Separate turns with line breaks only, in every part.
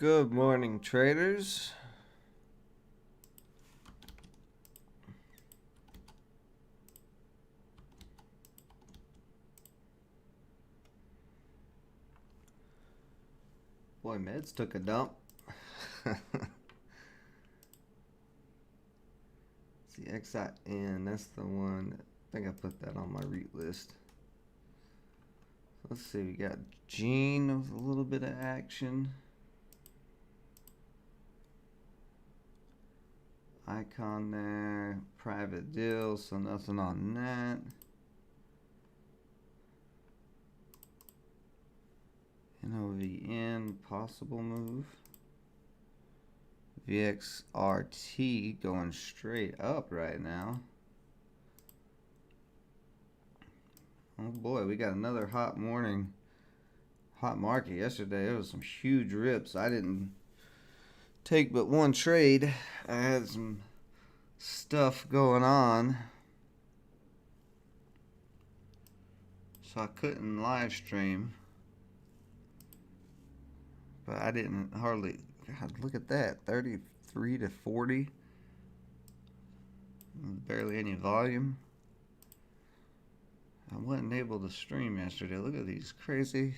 Good morning, traders. Boy, Meds took a dump. See, XIN, that's the one. I think I put that on my REIT list. Let's see, we got Gene with a little bit of action. Icon there, private deal, so nothing on that. NOVN, possible move. VXRT going straight up right now. Oh boy, we got another hot morning, hot market yesterday. It was some huge rips. I didn't take but one trade. I had some stuff going on, so I couldn't live stream. But I didn't hardly. God, look at that, 33 to 40. Barely any volume. I wasn't able to stream yesterday. Look at these crazy.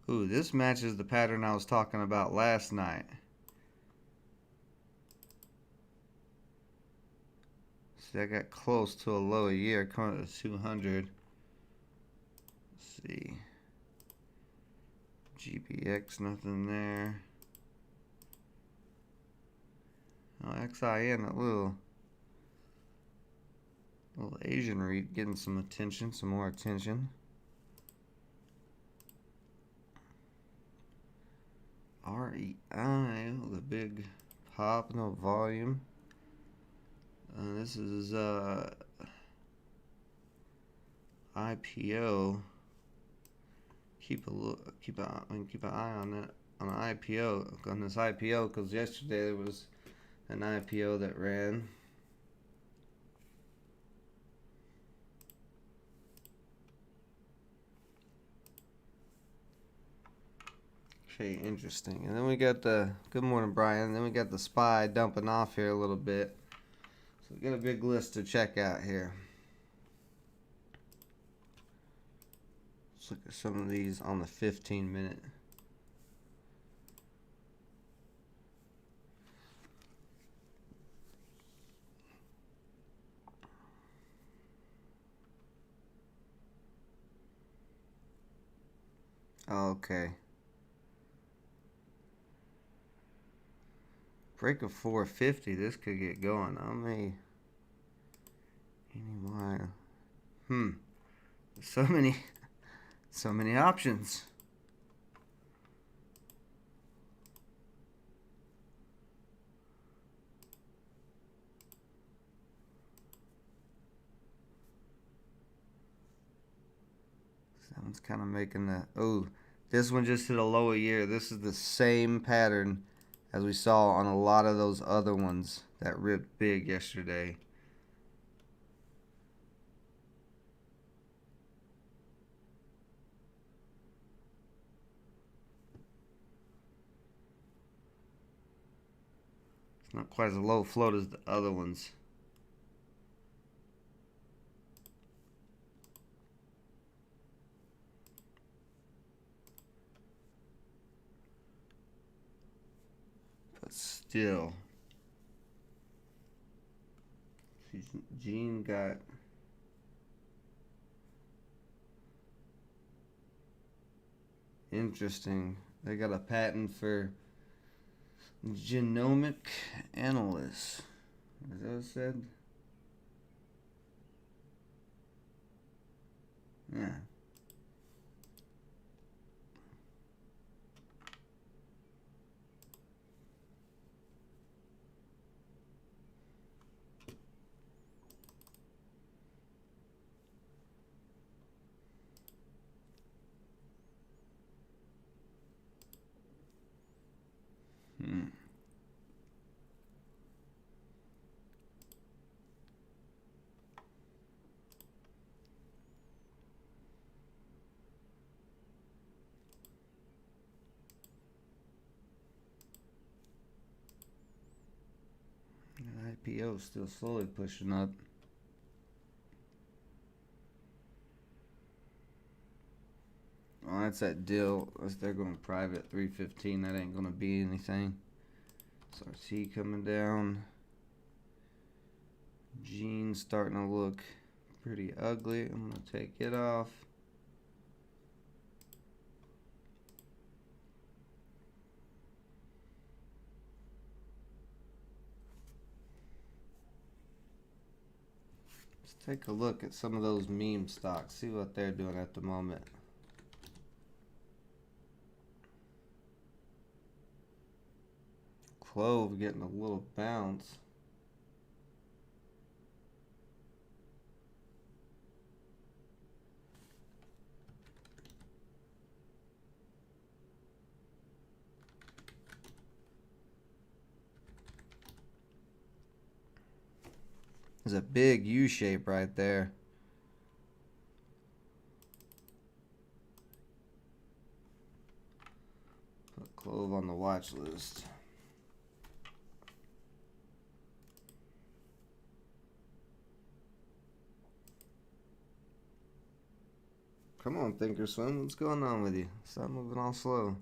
Ooh, this matches the pattern I was talking about last night. See, I got close to a low a year, coming to 200. Let's see. GPX, nothing there. Oh, XIN, a little Asian REIT getting some attention, some more attention. REI, the big pop, no volume. This is IPO. Keep an eye on that, on the IPO, on this IPO, because yesterday there was an IPO that ran. Okay, interesting. And then we got the, good morning, Brian. Then we got the SPY dumping off here a little bit. So we got a big list to check out here. Let's look at some of these on the 15-minute. Okay. Break of 450. This could get going. I may. So many options. That one's kind of making the. Oh, this one just hit a low a year. This is the same pattern as we saw on a lot of those other ones that ripped big yesterday. It's not quite as low float as the other ones. But still. Gene got interesting. They got a patent for genomic analyst. Is that what it said? Yeah. PO still slowly pushing up. Oh, that's that deal. They're going private 315. That ain't gonna be anything. SRT coming down. Jeans starting to look pretty ugly. I'm gonna take it off. Let's take a look at some of those meme stocks. See what they're doing at the moment. Clove getting a little bounce. There's a big U shape right there. Put Clove on the watch list. Come on, Thinkorswim. What's going on with you? Stop moving all slow.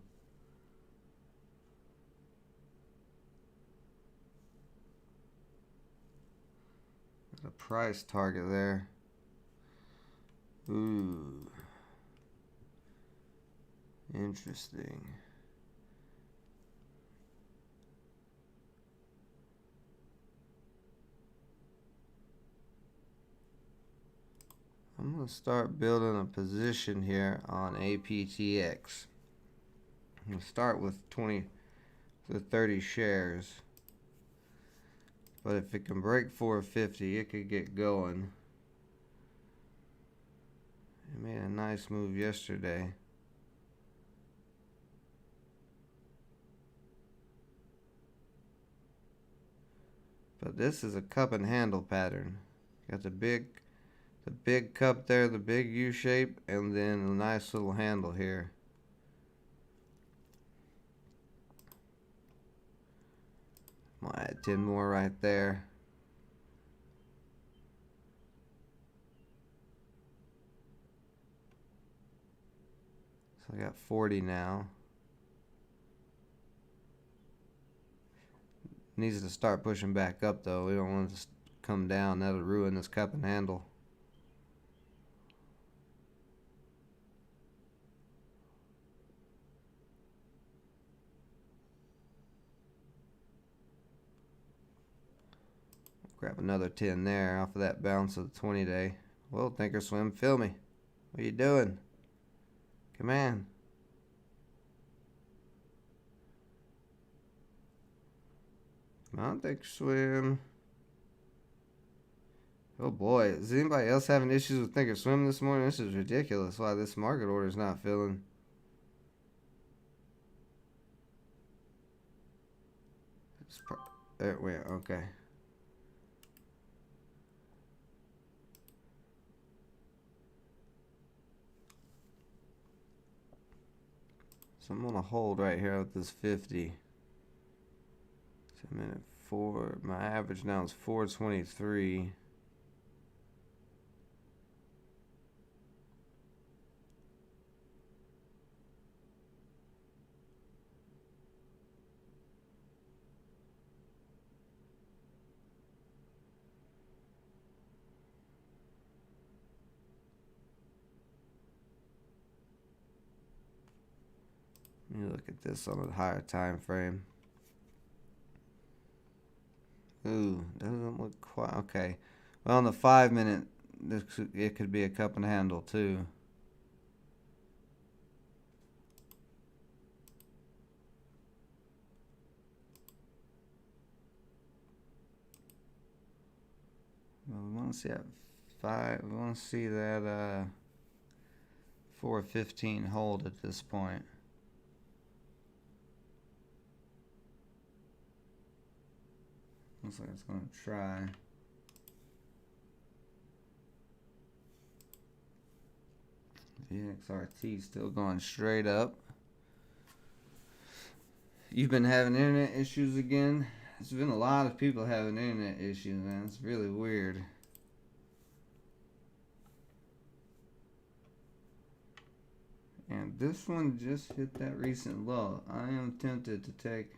Got a price target there. Ooh. Interesting. I'm going to start building a position here on APTX. I'm going to start with 20 to 30 shares. But if it can break 450, it could get going. It made a nice move yesterday. But this is a cup and handle pattern. Got the big cup there, the big U shape, and then a nice little handle here. I'll add 10 more right there. So I got 40 now. Needs to start pushing back up though. We don't want it to come down. That'll ruin this cup and handle. Grab another 10 there off of that bounce of the 20-day. Well, Thinkorswim, fill me. What are you doing? Come on. Come on, Thinkorswim. Oh boy, is anybody else having issues with Thinkorswim this morning? This is ridiculous why this market order is not filling. There it went, okay. So I'm gonna hold right here with this 50. 10-minute 4. My average now is 423. Let me look at this on a higher time frame. Ooh, doesn't look quite okay. Well, on the 5-minute, it could be a cup and handle too. Well, we want to see that 5. We want to see that 415 hold at this point. Looks like it's going to try. VXRT still going straight up. You've been having internet issues again. There's been a lot of people having internet issues, man. It's really weird. And this one just hit that recent low. I am tempted to take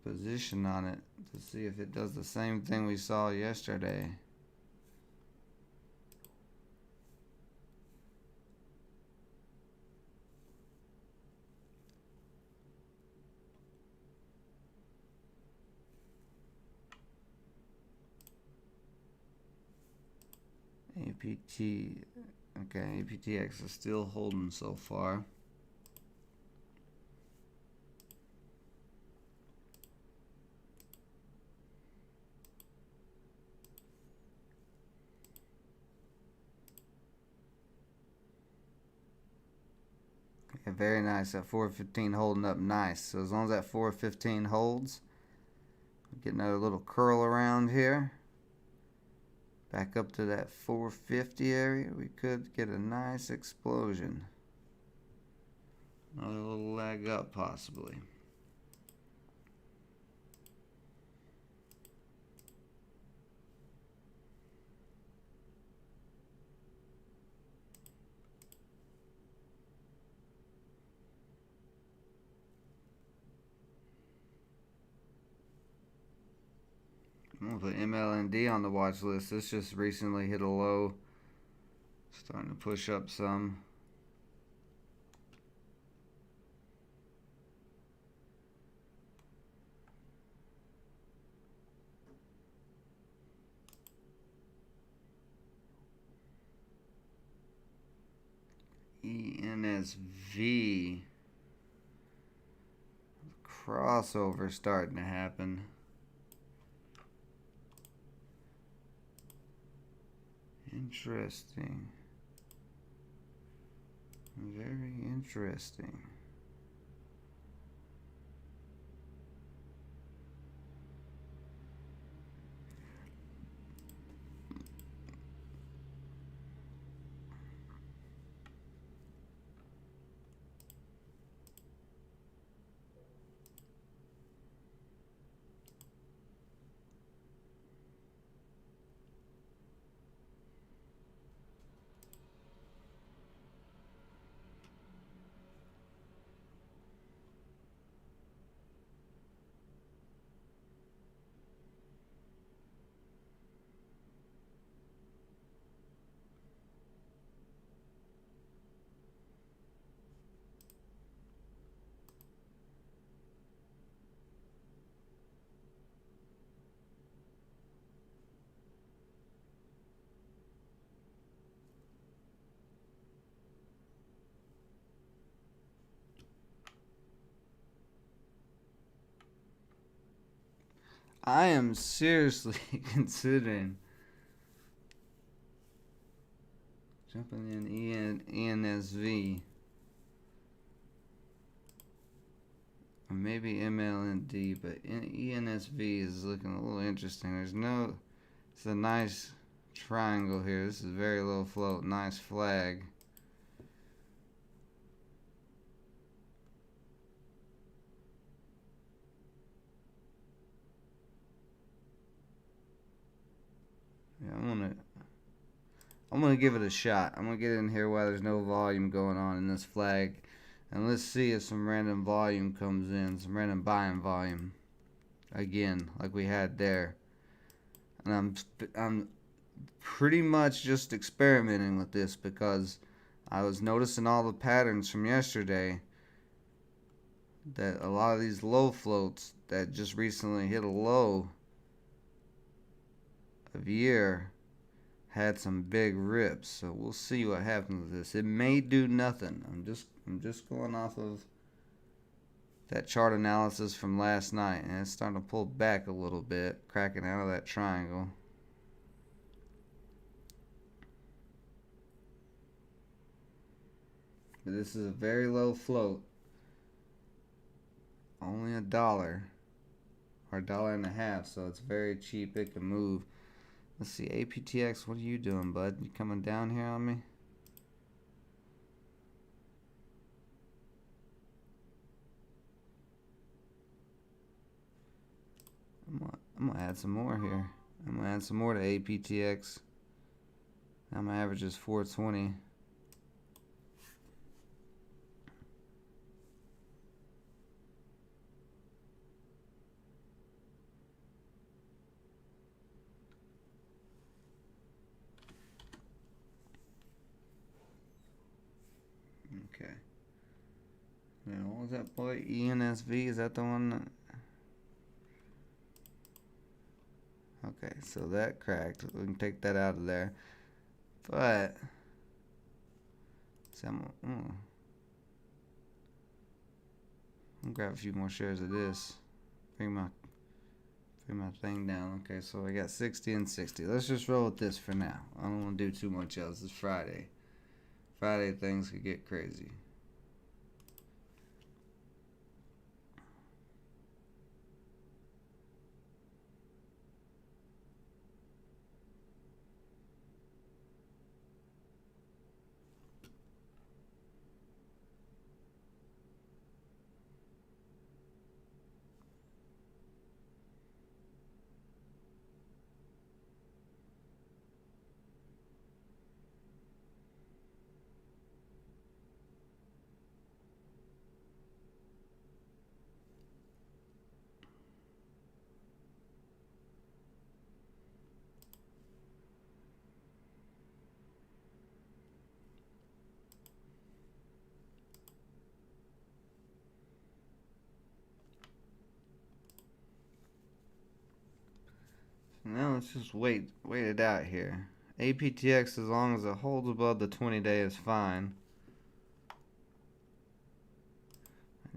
position on it to see if it does the same thing we saw yesterday. APT, okay, APTX is still holding so far. Okay, very nice. That 415 holding up nice. So as long as that 415 holds, get another little curl around here. Back up to that 450 area, we could get a nice explosion. Another little leg up possibly. I'm going to put MLND on the watch list. This just recently hit a low. Starting to push up some. ENSV. Crossover starting to happen. Interesting. Very interesting. I am seriously considering jumping in ENSV. Or maybe MLND, but ENSV is looking a little interesting. It's a nice triangle here. This is very low float, nice flag. Yeah, I'm gonna give it a shot. I'm gonna get in here while there's no volume going on in this flag, and let's see if some random volume comes in, some random buying volume, again, like we had there. And I'm pretty much just experimenting with this because I was noticing all the patterns from yesterday that a lot of these low floats that just recently hit a low of year had some big rips. So we'll see what happens with this. It may do nothing. I'm just going off of that chart analysis from last night, and it's starting to pull back a little bit, cracking out of that triangle. But this is a very low float, only $1 or $1.50, so it's very cheap. It can move. Let's see, APTX, what are you doing, bud? You coming down here on me? I'm gonna add some more here. I'm gonna add some more to APTX. Now my average is 420. Okay. Now, what was that boy? ENSV? Is that the one? Okay, so that cracked. We can take that out of there. But, see, I'm gonna grab a few more shares of this. Bring my thing down. Okay, so I got 60 and 60. Let's just roll with this for now. I don't want to do too much else. It's Friday. Friday things could get crazy. Now let's just wait it out here. APTX, as long as it holds above the 20-day, is fine.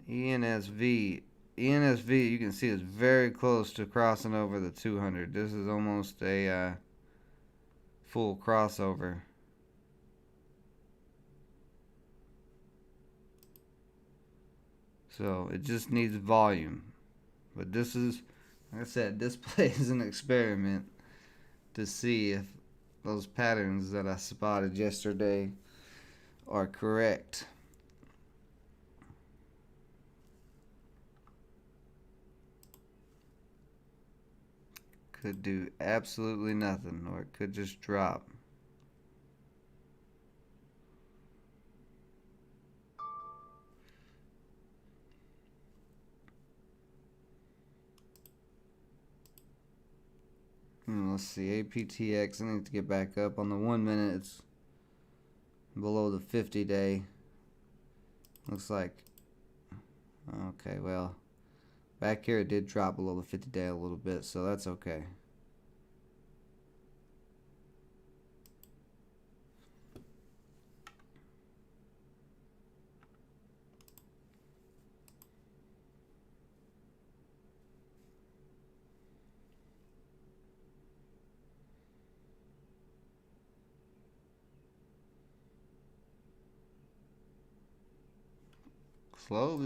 ENSV, you can see is very close to crossing over the 200. This is almost a full crossover. So it just needs volume. But this is, like I said, display is an experiment to see if those patterns that I spotted yesterday are correct. Could do absolutely nothing, or it could just drop. Let's see, APTX, I need to get back up. On the 1 minute, it's below the 50-day. Looks like, okay, well, back here it did drop below the 50-day a little bit, so that's okay. Clove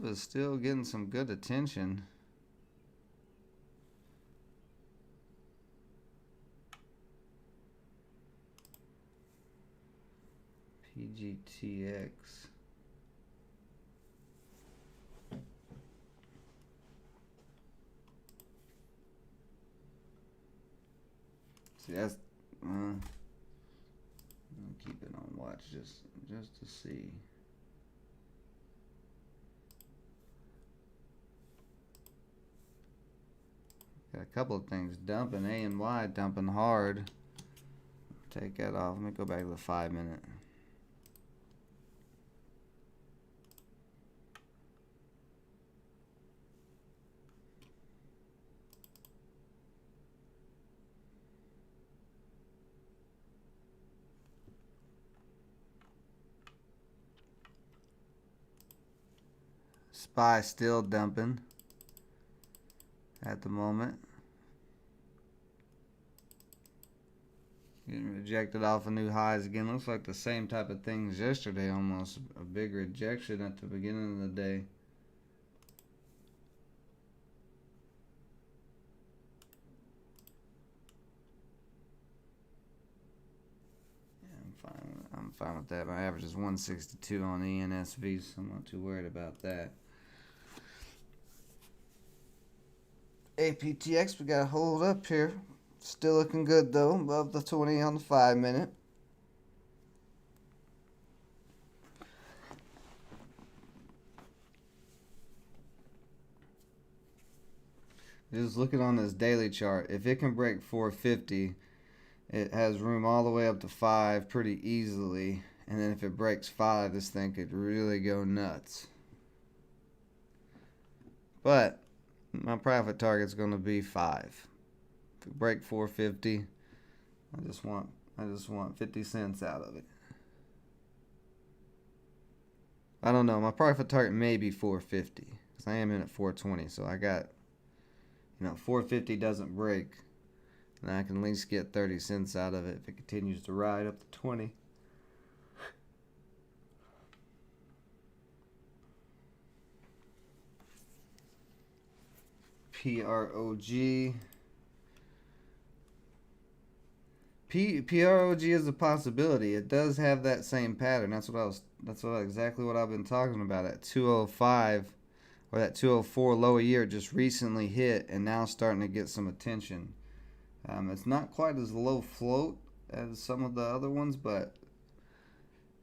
is still getting some good attention. PGTX. See, that's I'll keep it on watch just to see. Got a couple of things dumping. ANY dumping hard. Take that off. Let me go back to the 5 minute. SPY still dumping at the moment. Getting rejected off of new highs again. Looks like the same type of things yesterday almost. A big rejection at the beginning of the day. Yeah, I'm fine with that. My average is 162 on ENSV, so I'm not too worried about that. APTX, we got to hold up here. Still looking good though, above the 20 on the 5-minute. Just looking on this daily chart, if it can break 450, it has room all the way up to 5 pretty easily. And then if it breaks 5, this thing could really go nuts. But my profit target's going to be 5. If it break 450, I just want 50 cents out of it. I don't know. My profit target may be 450 because I am in at 420. So I got, 450 doesn't break, and I can at least get 30 cents out of it if it continues to ride up to 20. PROG. PROG is a possibility. It does have that same pattern. That's exactly what I've been talking about. At 205 or that 204 low a year just recently hit and now starting to get some attention. It's not quite as low float as some of the other ones, but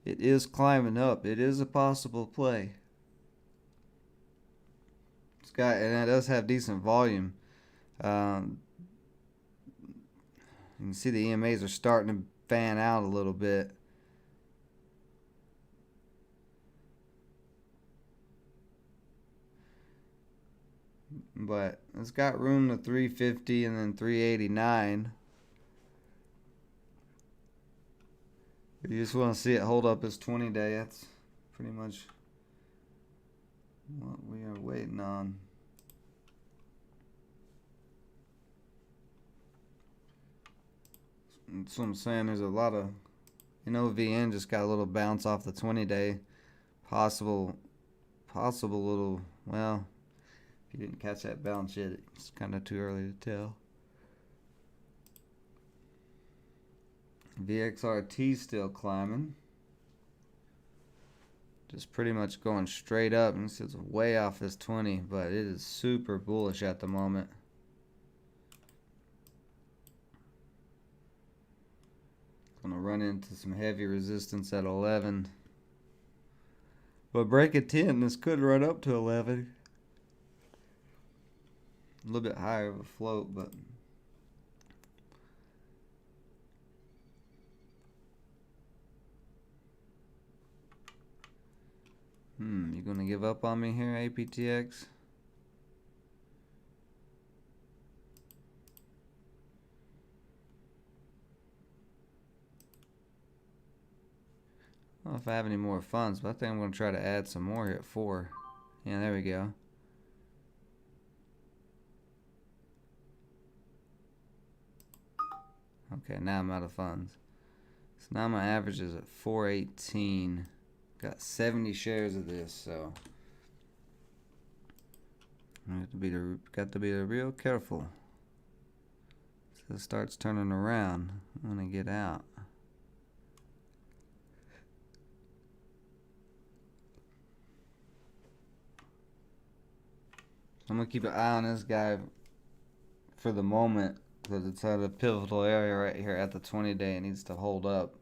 it is climbing up. It is a possible play. And it does have decent volume. You can see the EMAs are starting to fan out a little bit. But it's got room to 350 and then 389. If you just want to see it hold up as 20-day, that's pretty much what we are waiting on. That's what I'm saying. There's a lot of, VN just got a little bounce off the 20-day. Possible little, well, if you didn't catch that bounce yet, it's kind of too early to tell. VXRT still climbing. Just pretty much going straight up. And this is way off this 20, but it is super bullish at the moment. Gonna run into some heavy resistance at 11. But break at 10, this could run up to 11. A little bit higher of a float, but you gonna give up on me here, APTX? I don't know if I have any more funds, but I think I'm gonna try to add some more here at 4. Yeah, there we go. Okay, now I'm out of funds. So now my average is at 418. Got 70 shares of this, so I got to be real careful. So it starts turning around. I'm gonna get out. I'm gonna keep an eye on this guy for the moment because it's at a pivotal area right here at the 20-day. It needs to hold up.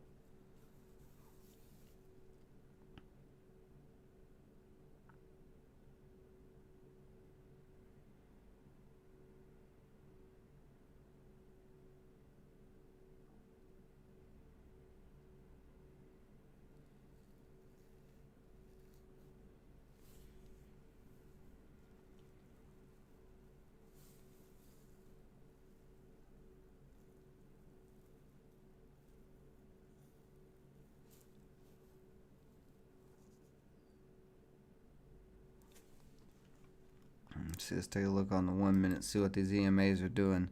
Let's take a look on the 1 minute, see what these EMAs are doing.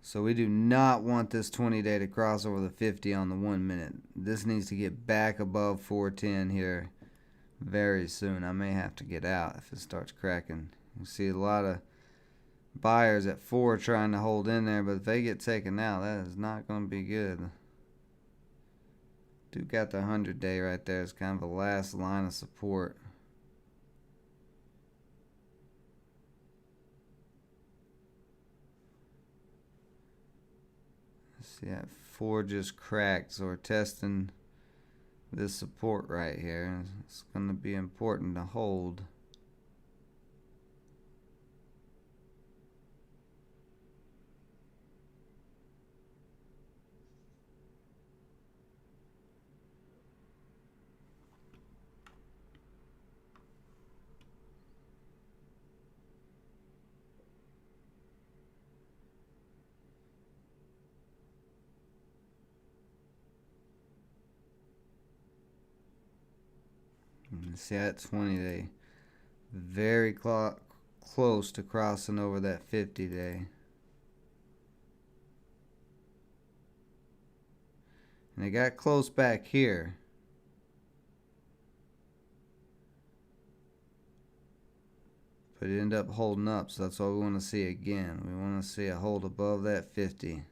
So we do not want this 20-day to cross over the 50 on the 1 minute. This needs to get back above 410 here very soon. I may have to get out if it starts cracking. You see a lot of buyers at 4 trying to hold in there, but if they get taken out, that is not going to be good. Do got the 100-day right there. It's kind of the last line of support. See that 4 just cracked, so we're testing this support right here. It's going to be important to hold. See that 20-day very close to crossing over that 50-day. And it got close back here. But it ended up holding up, so that's what we want to see again. We want to see a hold above that 50.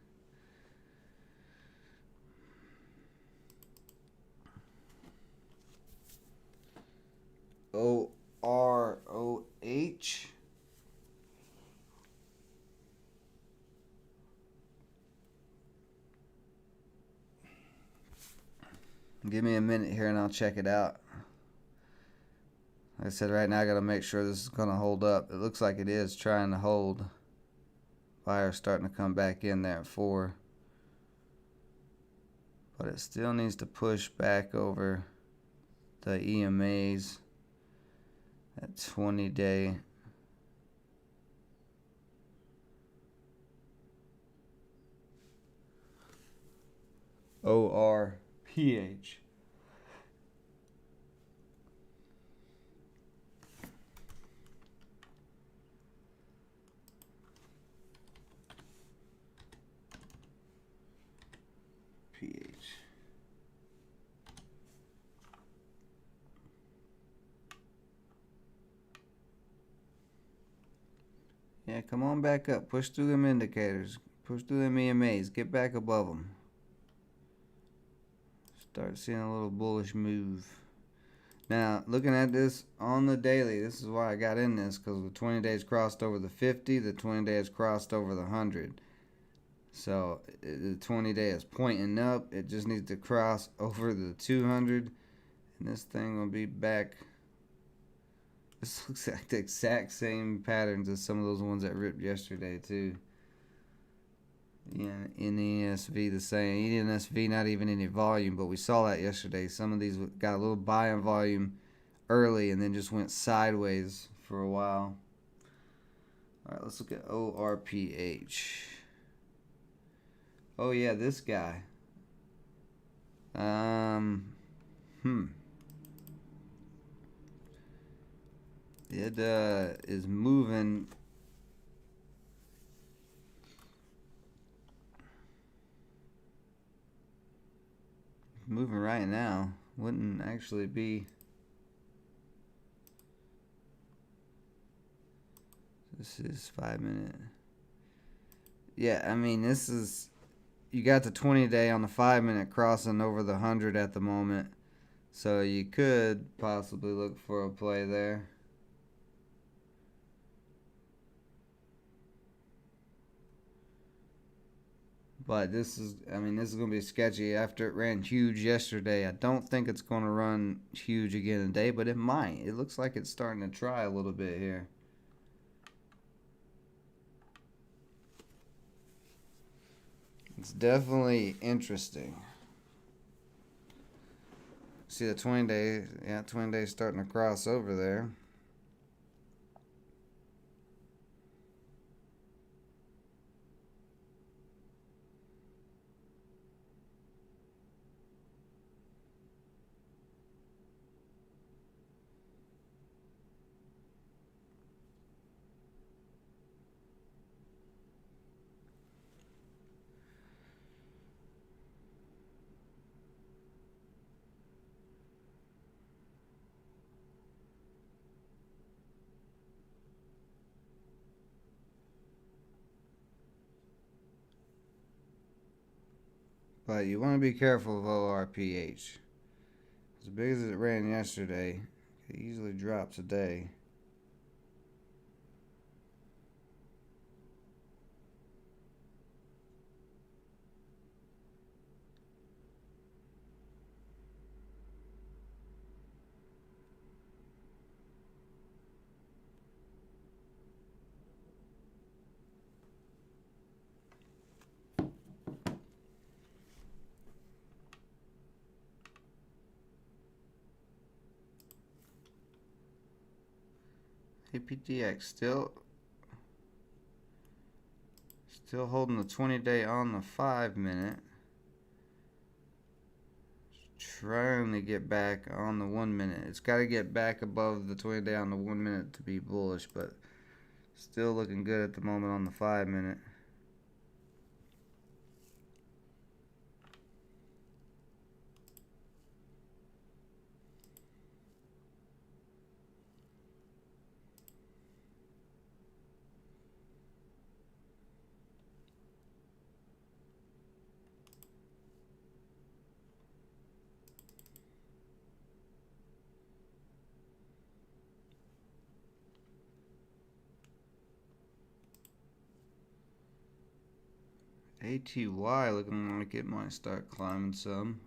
OROH. Give me a minute here and I'll check it out. Like I said, right now I got to make sure this is going to hold up. It looks like it is trying to hold. Buyer's starting to come back in there at 4. But it still needs to push back over the EMAs at 20-day. ORPH. Yeah, come on back up. Push through them indicators. Push through them EMAs. Get back above them. Start seeing a little bullish move. Now, looking at this on the daily, this is why I got in this, because the 20 days crossed over the 50, the 20 days crossed over the 100. So the 20 day is pointing up. It just needs to cross over the 200, and this thing will be back. This looks like the exact same patterns as some of those ones that ripped yesterday too. Yeah, NESV the same. NSV not even any volume, but we saw that yesterday. Some of these got a little buy in volume early and then just went sideways for a while. All right, let's look at ORPH. Oh yeah, this guy. It is moving. Moving right now. Wouldn't actually be. This is 5 minute. Yeah, I mean, this is. You got the 20 day on the 5 minute crossing over the 100 at the moment. So you could possibly look for a play there. But this is, I mean, this is going to be sketchy after it ran huge yesterday. I don't think it's going to run huge again today, but it might. It looks like it's starting to try a little bit here. It's definitely interesting. See the 20 day, yeah, 20 days starting to cross over there. But you want to be careful of ORPH. As big as it ran yesterday, it easily drops today. APTX still holding the 20-day on the 5-minute. Trying to get back on the 1-minute. It's got to get back above the 20-day on the 1-minute to be bullish, but still looking good at the moment on the 5-minute. ATY looking like it might start climbing some.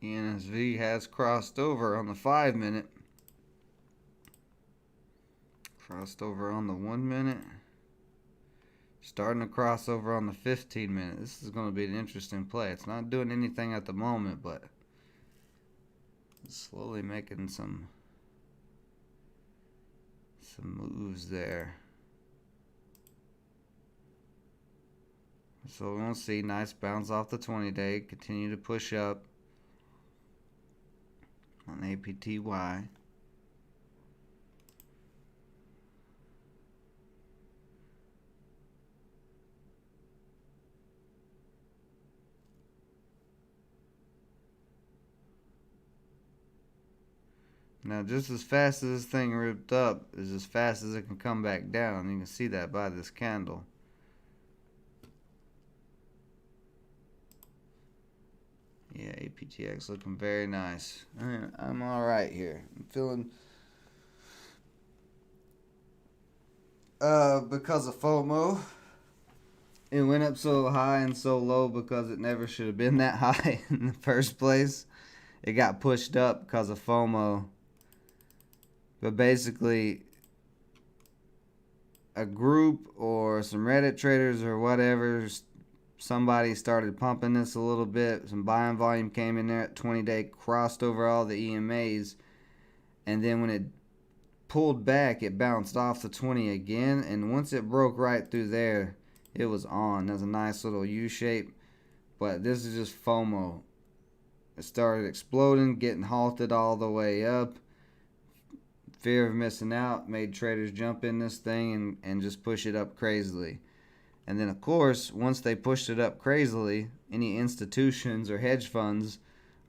ENSV has crossed over on the 5-minute. Crossed over on the 1-minute. Starting to cross over on the 15-minute. This is going to be an interesting play. It's not doing anything at the moment, but it's slowly making some moves there. So we're going to see nice bounce off the 20-day. Continue to push up on APTY. Now, just as fast as this thing ripped up is as fast as it can come back down. You can see that by this candle. Yeah, APTX looking very nice. I'm all right here. I'm feeling because of FOMO. It went up so high and so low because it never should have been that high in the first place. It got pushed up because of FOMO. But basically, a group or some Reddit traders or whatever, somebody started pumping this a little bit. Some buying volume came in there at 20-day, crossed over all the EMAs. And then when it pulled back, it bounced off the 20 again. And once it broke right through there, it was on. There's a nice little U shape. But this is just FOMO. It started exploding, getting halted all the way up. Fear of missing out made traders jump in this thing and just push it up crazily. And then, of course, once they pushed it up crazily, any institutions or hedge funds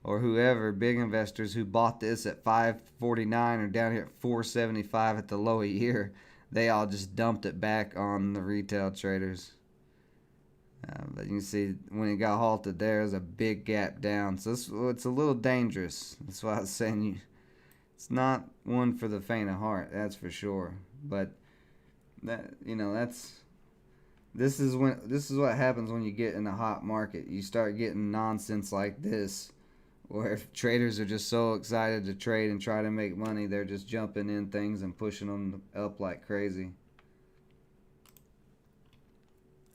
or whoever, big investors who bought this at $5.49 or down here at $4.75 at the low a year, they all just dumped it back on the retail traders. But you can see when it got halted there, there's a big gap down. So it's a little dangerous. That's why I was saying it's not one for the faint of heart, that's for sure. But this is what happens when you get in a hot market. You start getting nonsense like this, where if traders are just so excited to trade and try to make money, they're just jumping in things and pushing them up like crazy.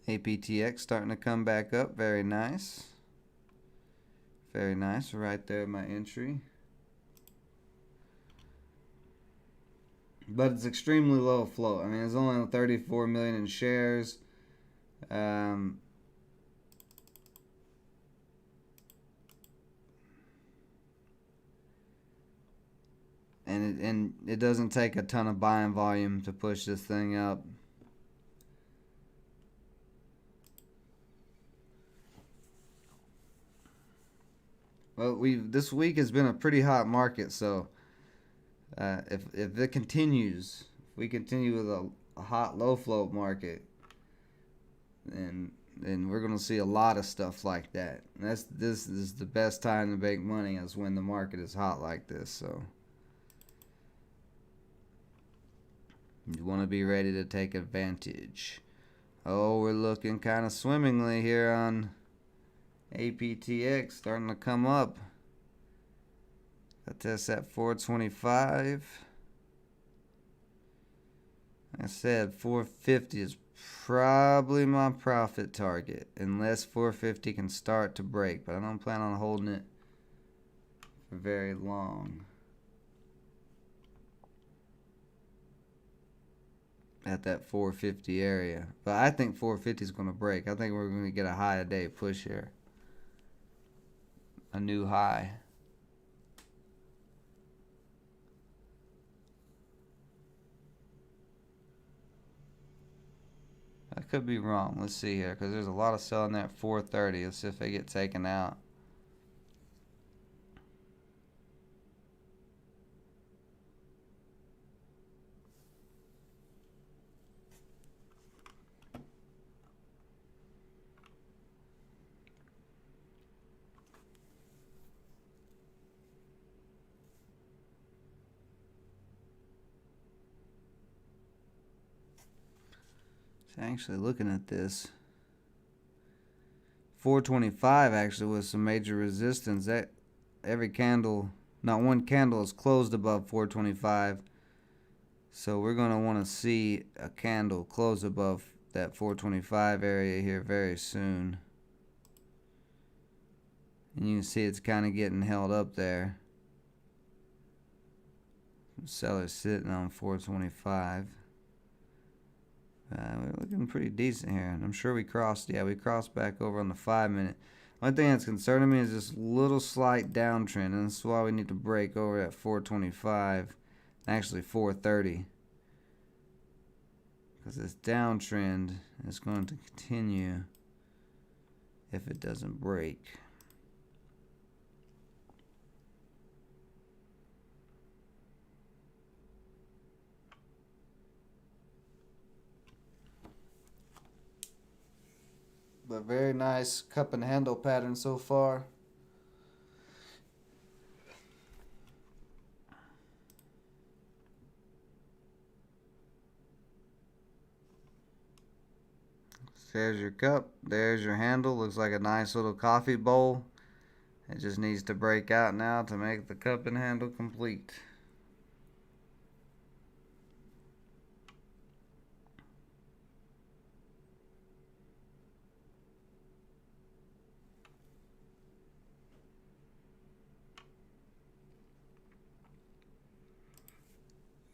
APTX starting to come back up, very nice. Very nice, right there my entry. But it's extremely low float. I mean, it's only 34 million in shares. And it doesn't take a ton of buying volume to push this thing up. Well, this week has been a pretty hot market, so if it continues, if we continue with a hot low float market, then we're gonna see a lot of stuff like that. And this is the best time to make money, is when the market is hot like this. So you want to be ready to take advantage. Oh, we're looking kind of swimmingly here on APTX, starting to come up. Got this at 425. Like I said, 450 is Probably my profit target, unless 450 can start to break, but I don't plan on holding it for very long. At that 450 area, but I think 450 is going to break. I think we're going to get a high a day push here, a new high. I could be wrong. Let's see here, because there's a lot of selling there at 430. Let's see if they get taken out. Actually, looking at this, 425 actually was some major resistance. That every candle, not one candle is closed above 425. So we're going to want to see a candle close above that 425 area here very soon. And you can see it's kind of getting held up there. Sellers sitting on 425. We're looking pretty decent here. And I'm sure we crossed, we crossed back over on the 5 minute. One thing that's concerning me is this little slight downtrend, and that's why we need to break over at 425, actually 430. Because this downtrend is going to continue if it doesn't break. But very nice cup and handle pattern so far. There's your cup. There's your handle. Looks like a nice little coffee bowl. It just needs to break out now to make the cup and handle complete.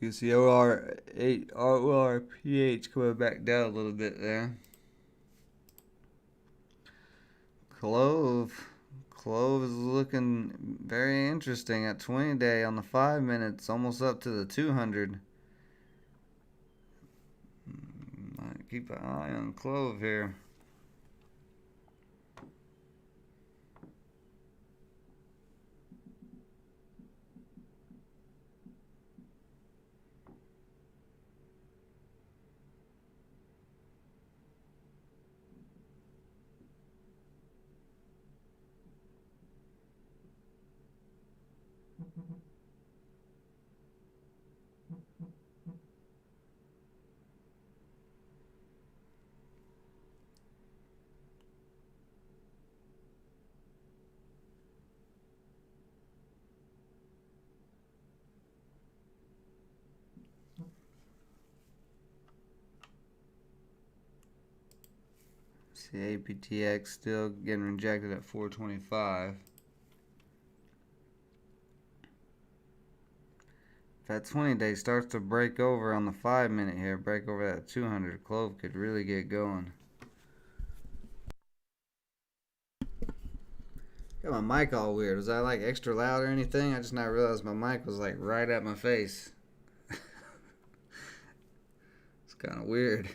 You see ORPH coming back down a little bit there. Clove is looking very interesting at 20 day on the 5 minutes, almost up to the 200. Might keep an eye on Clove here. See APTX still getting rejected at 425. If that 20 day starts to break over on the 5 minute here, break over that 200, Clove could really get going. Got my mic all weird. Was I like extra loud or anything? I just now realized my mic was like right at my face. It's kind of weird.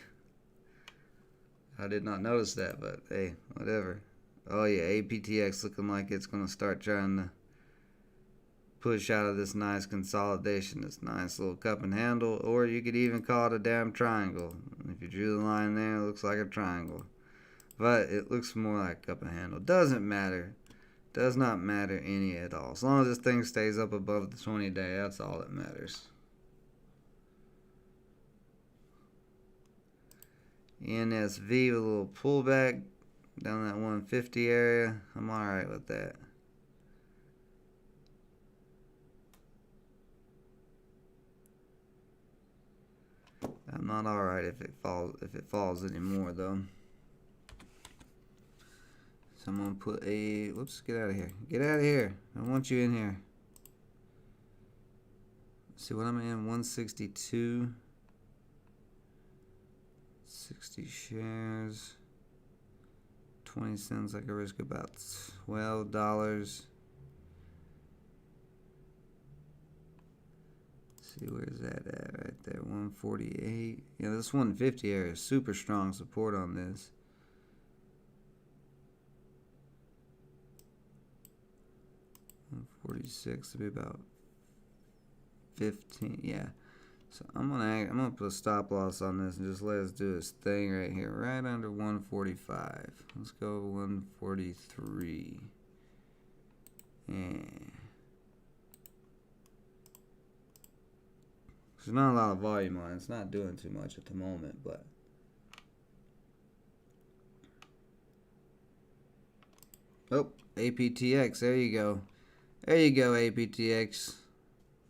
I did not notice that, but hey, whatever. Oh yeah, APTX looking like it's going to start trying to push out of this nice consolidation, this nice little cup and handle, or you could even call it a damn triangle. If you drew the line there, it looks like a triangle. But it looks more like cup and handle. Doesn't matter. Does not matter any at all. As long as this thing stays up above the 20 day, that's all that matters. NSV with a little pullback down that 150 area. I'm alright with that. I'm not alright if it falls anymore though. So I'm gonna put a whoops, get out of here. Get out of here. I don't want you in here. Let's see what I'm in, 162. 60 shares. 20 cents, I could risk about $12. See, where's that at? Right there, 148. Yeah, this 150 area is super strong support on this. $146 to be about 15. Yeah. So I'm gonna put a stop loss on this and just let us do this thing right here, right under 145. Let's go 143. And there's not a lot of volume on it. It's not doing too much at the moment, but oh, APTX, there you go. There you go, APTX.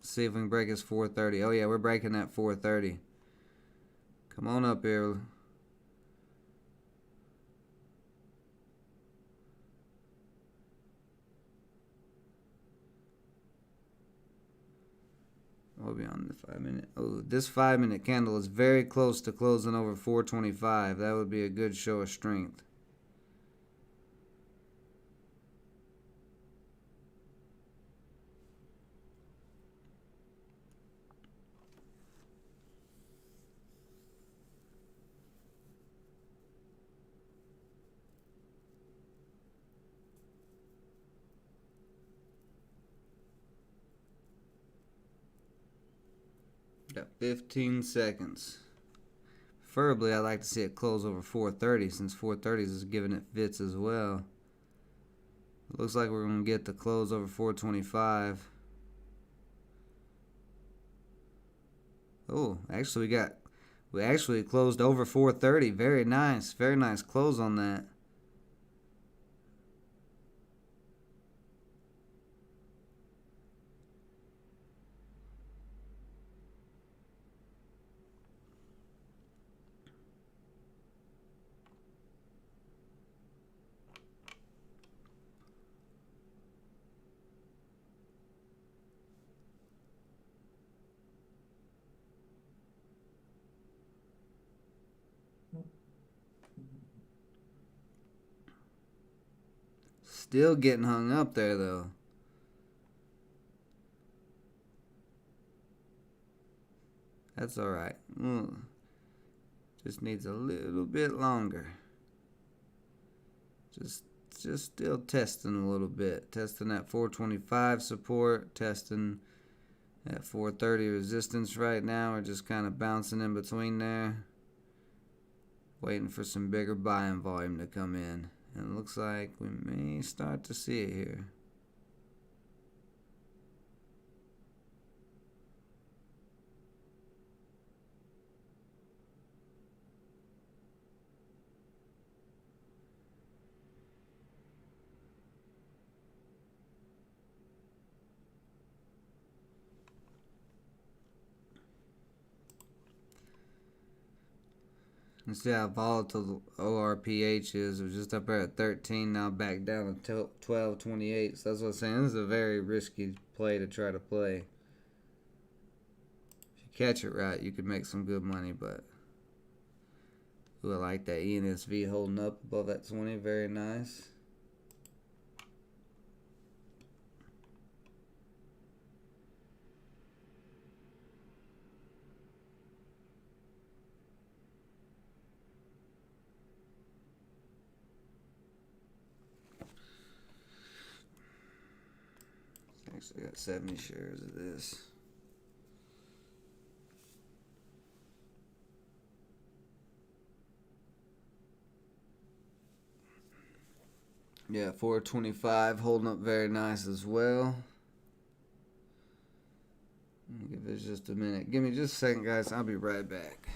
Let's see if we can break his 430. Oh yeah, we're breaking that 430. Come on up here. We'll be on the 5 minute. Oh, this 5 minute candle is very close to closing over 425. That would be a good show of strength. Got 15 seconds. Preferably, I'd like to see it close over 430 since 430 is giving it fits as well. It looks like we're going to get the close over 425. Oh, actually we actually closed over 430. Very nice close on that. Still getting hung up there though. That's alright. Just needs a little bit longer. Just still testing a little bit. Testing that 425 support. Testing that 430 resistance right now. We're just kind of bouncing in between there. Waiting for some bigger buying volume to come in. And it looks like we may start to see it here. And see how volatile ORPH is. It was just up there at 13, now back down to 12.28. So that's what I'm saying. This is a very risky play to try to play. If you catch it right, you could make some good money, but ooh, I like that ENSV holding up above that 20. Very nice. Actually got 70 shares of this. Yeah, 425 holding up very nice as well. Give this just a minute. Give me just a second, guys. I'll be right back.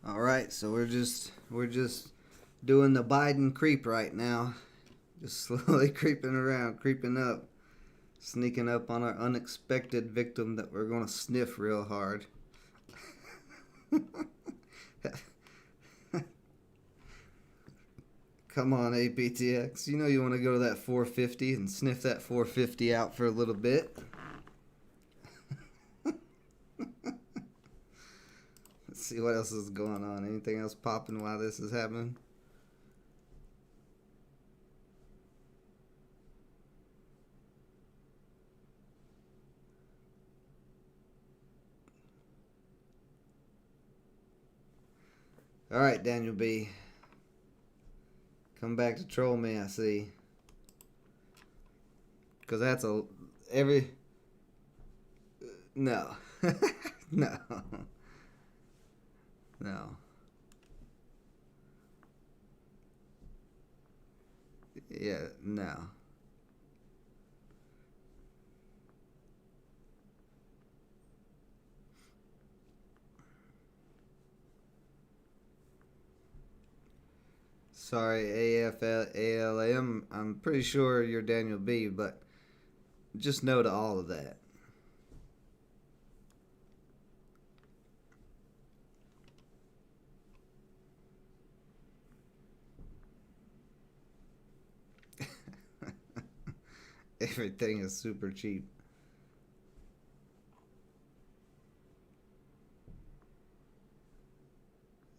All right, so we're just doing the Biden creep right now. Just slowly creeping around, creeping up, sneaking up on our unexpected victim that we're going to sniff real hard. Come on, APTX. You know you want to go to that 450 and sniff that 450 out for a little bit. Let's see what else is going on. Anything else popping while this is happening? All right, Daniel B. Come back to troll me, I see. Because that's every... No. No. No. Yeah, no. Sorry, AFALM. I'm pretty sure you're Daniel B, but just no to all of that. Everything is super cheap.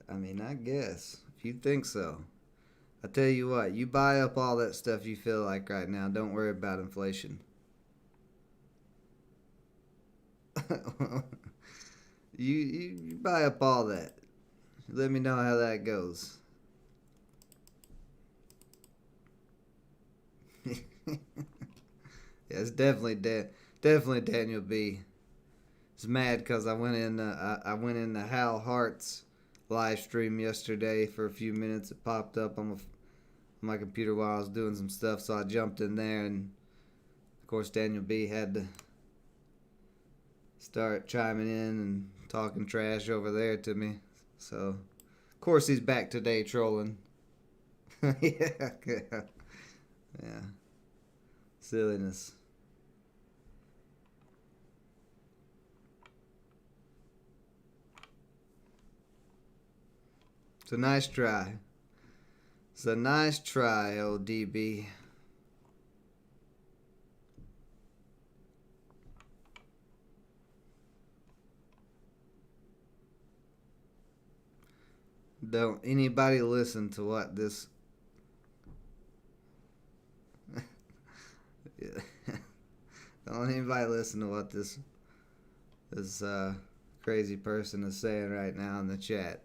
I mean, I guess. If you think so. I tell you what, you buy up all that stuff you feel like right now. Don't worry about inflation. you buy up all that. Let me know how that goes. Yeah, it's definitely Daniel B. It's mad because I went in the Hal Hart's live stream yesterday for a few minutes. It popped up on my computer while I was doing some stuff, so I jumped in there, and of course Daniel B had to start chiming in and talking trash over there to me. So of course he's back today trolling. Yeah, yeah, silliness. It's a nice try. It's a nice try, ODB. Don't anybody listen to what this... Don't anybody listen to what this crazy person is saying right now in the chat.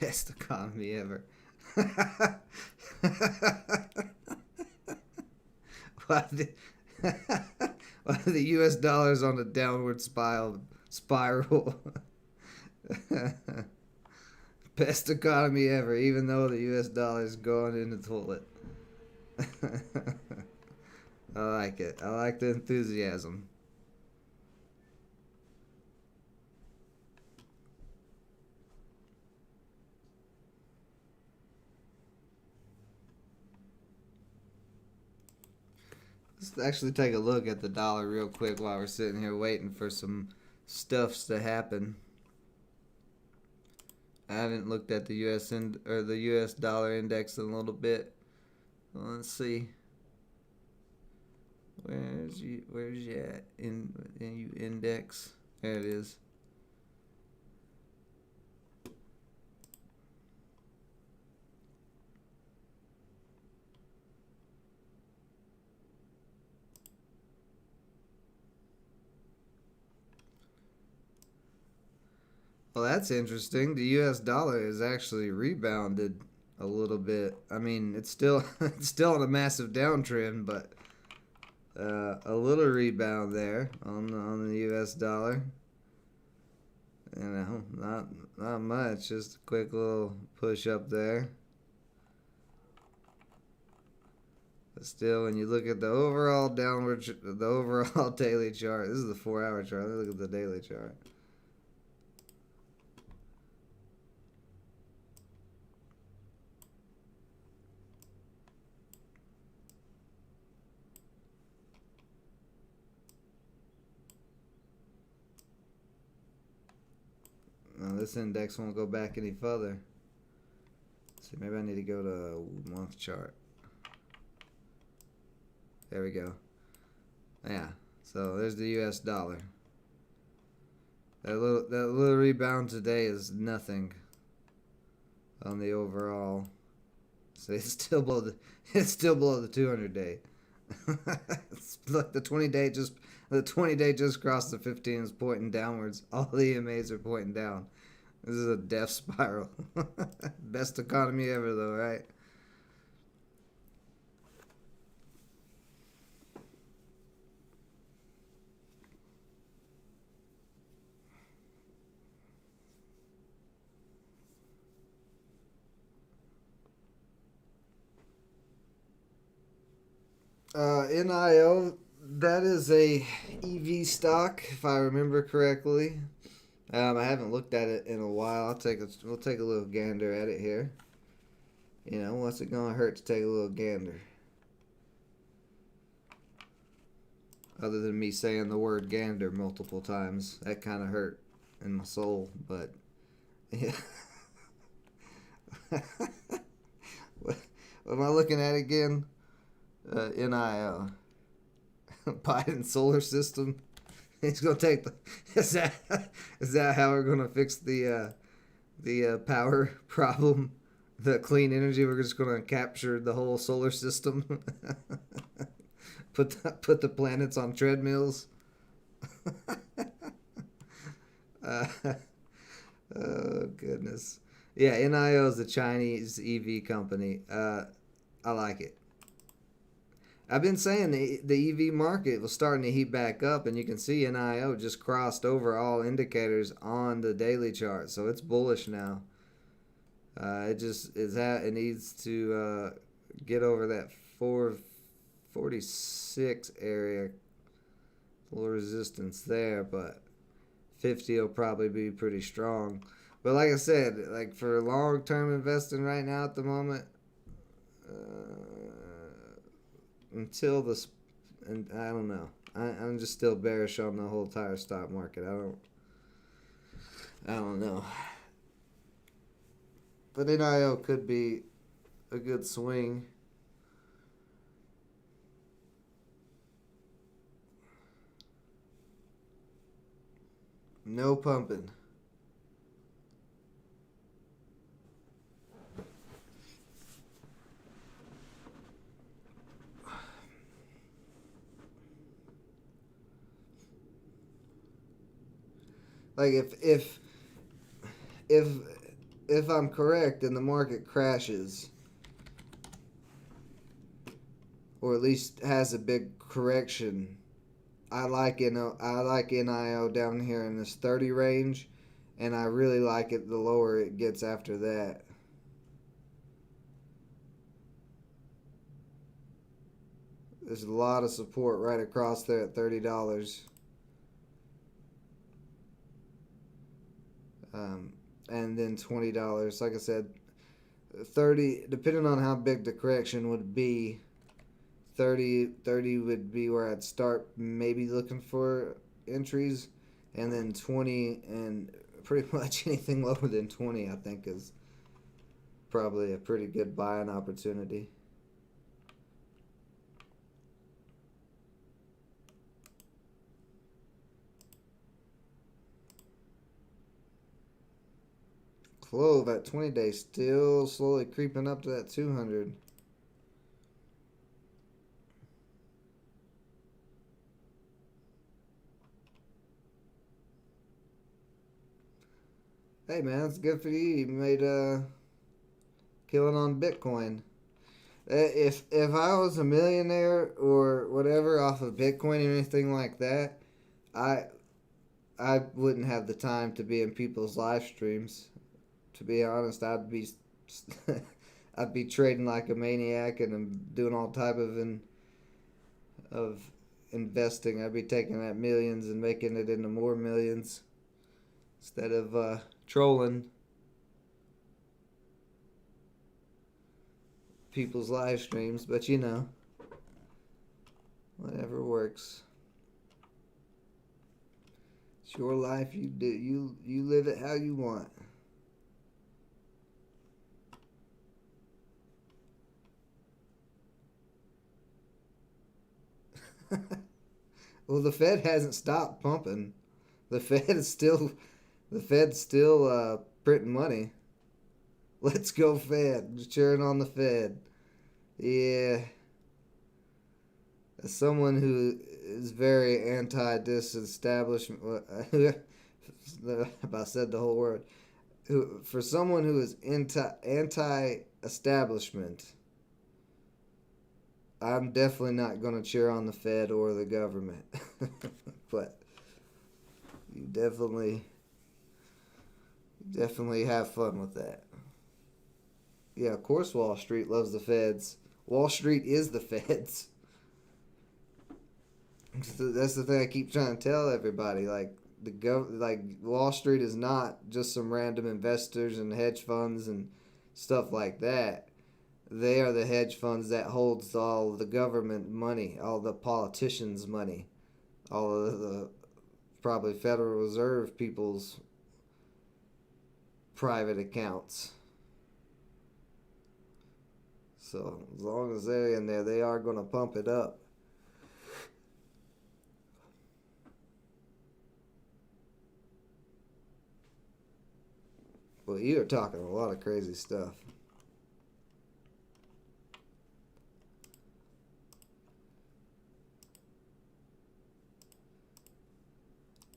Best economy ever. why, the, why the US dollar's on a downward spiral. Best economy ever, even though the US dollar's going in the toilet. I like it. I like the enthusiasm. Let's actually take a look at the dollar real quick while we're sitting here waiting for some stuffs to happen. I haven't looked at the the US dollar index in a little bit. Well, let's see. Where's you at in you index? There it is. Well, that's interesting. The U.S. dollar has actually rebounded a little bit. I mean, it's still it's still on a massive downtrend, but a little rebound there on the U.S. dollar. You know, not much. Just a quick little push up there. But still, when you look at the overall the overall daily chart, this is the 4-hour chart. Let's look at the daily chart. Now this index won't go back any further. See, maybe I need to go to month chart. There we go. Yeah. So there's the U.S. dollar. That little rebound today is nothing on the overall. So it's still below the 200 day. Look, the 20 day just crossed the 15, is pointing downwards. All the EMAs are pointing down. This is a death spiral. Best economy ever, though, right? NIO, that is a EV stock, if I remember correctly. I haven't looked at it in a while. We'll take a little gander at it here. You know, what's it gonna hurt to take a little gander? Other than me saying the word gander multiple times, that kind of hurt in my soul. But yeah, what am I looking at again? NIO, Biden solar system. He's gonna take the. Is that how we're gonna fix the power problem? The clean energy. We're just gonna capture the whole solar system. put the planets on treadmills. Oh goodness. Yeah, NIO is a Chinese EV company. I like it. I've been saying the EV market was starting to heat back up, and you can see NIO just crossed over all indicators on the daily chart, so it's bullish now. It needs to get over that 446 area, a little resistance there, but 50 will probably be pretty strong. But like I said, like for long-term investing right now at the moment. Until this, and I don't know. I'm just still bearish on the whole entire stock market. I don't know. But NIO could be a good swing. No pumping. Like if I'm correct and the market crashes, or at least has a big correction, I like NIO down here in this 30 range, and I really like it the lower it gets after that. There's a lot of support right across there at $30. And then $20. Like I said, 30, depending on how big the correction would be, 30 would be where I'd start maybe looking for entries, and then 20, and pretty much anything lower than 20 I think is probably a pretty good buying opportunity. Clove at 20 days, still slowly creeping up to that 200. Hey man, it's good for you. You made a killing on Bitcoin. If I was a millionaire or whatever off of Bitcoin or anything like that, I wouldn't have the time to be in people's live streams. To be honest, I'd I'd be trading like a maniac and I'm doing all type of investing. I'd be taking that millions and making it into more millions instead of trolling people's live streams. But whatever works. It's your life. You do you live it how you want. Well, the Fed hasn't stopped pumping. The Fed is still the Fed's still printing money. Let's go Fed. Just cheering on the Fed. Yeah. As someone who is very anti-disestablishment, I about said the whole word. For someone who is anti-establishment, I'm definitely not going to cheer on the Fed or the government. But you definitely have fun with that. Yeah, of course Wall Street loves the Feds. Wall Street is the Feds. That's the thing I keep trying to tell everybody. Like Wall Street is not just some random investors and hedge funds and stuff like that. They are the hedge funds that holds all the government money, all the politicians' money, all of the probably Federal Reserve people's private accounts. So as long as they're in there, they are going to pump it up. Well, you're talking a lot of crazy stuff.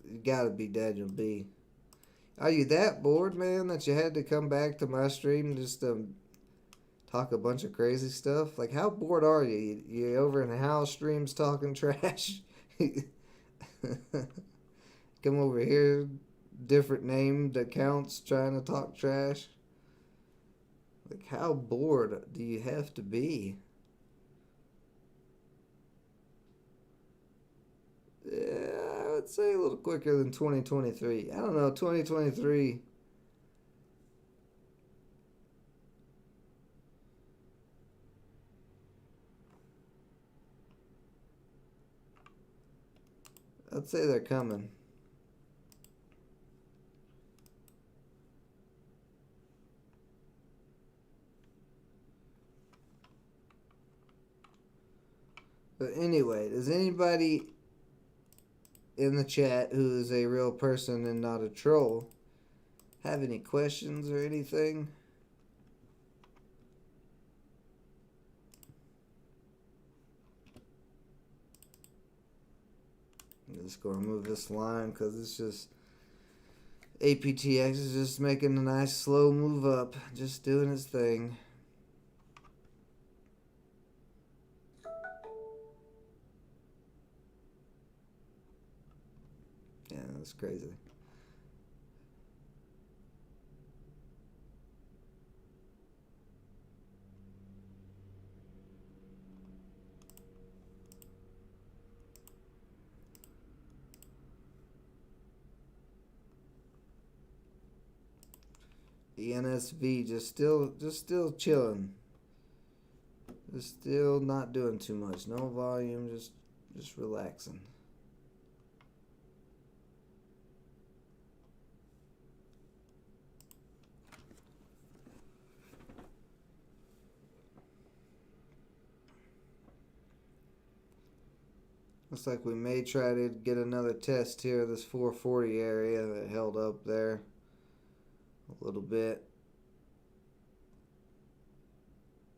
You gotta be Daniel B. Are you that bored, man, that you had to come back to my stream just to talk a bunch of crazy stuff? Like, how bored are you? You over in house streams talking trash? Come over here, different named accounts trying to talk trash? Like, how bored do you have to be? Yeah, I would say a little quicker than 2023. I don't know, 2023. I'd say they're coming. But anyway, does anybody in the chat who is a real person and not a troll have any questions or anything? I'm just going to remove this line because it's just APTX is just making a nice slow move up, just doing its thing. Yeah, that's crazy. The NSV just still chilling. Just still not doing too much. No volume, just relaxing. Looks like we may try to get another test here. This 440 area that held up there a little bit.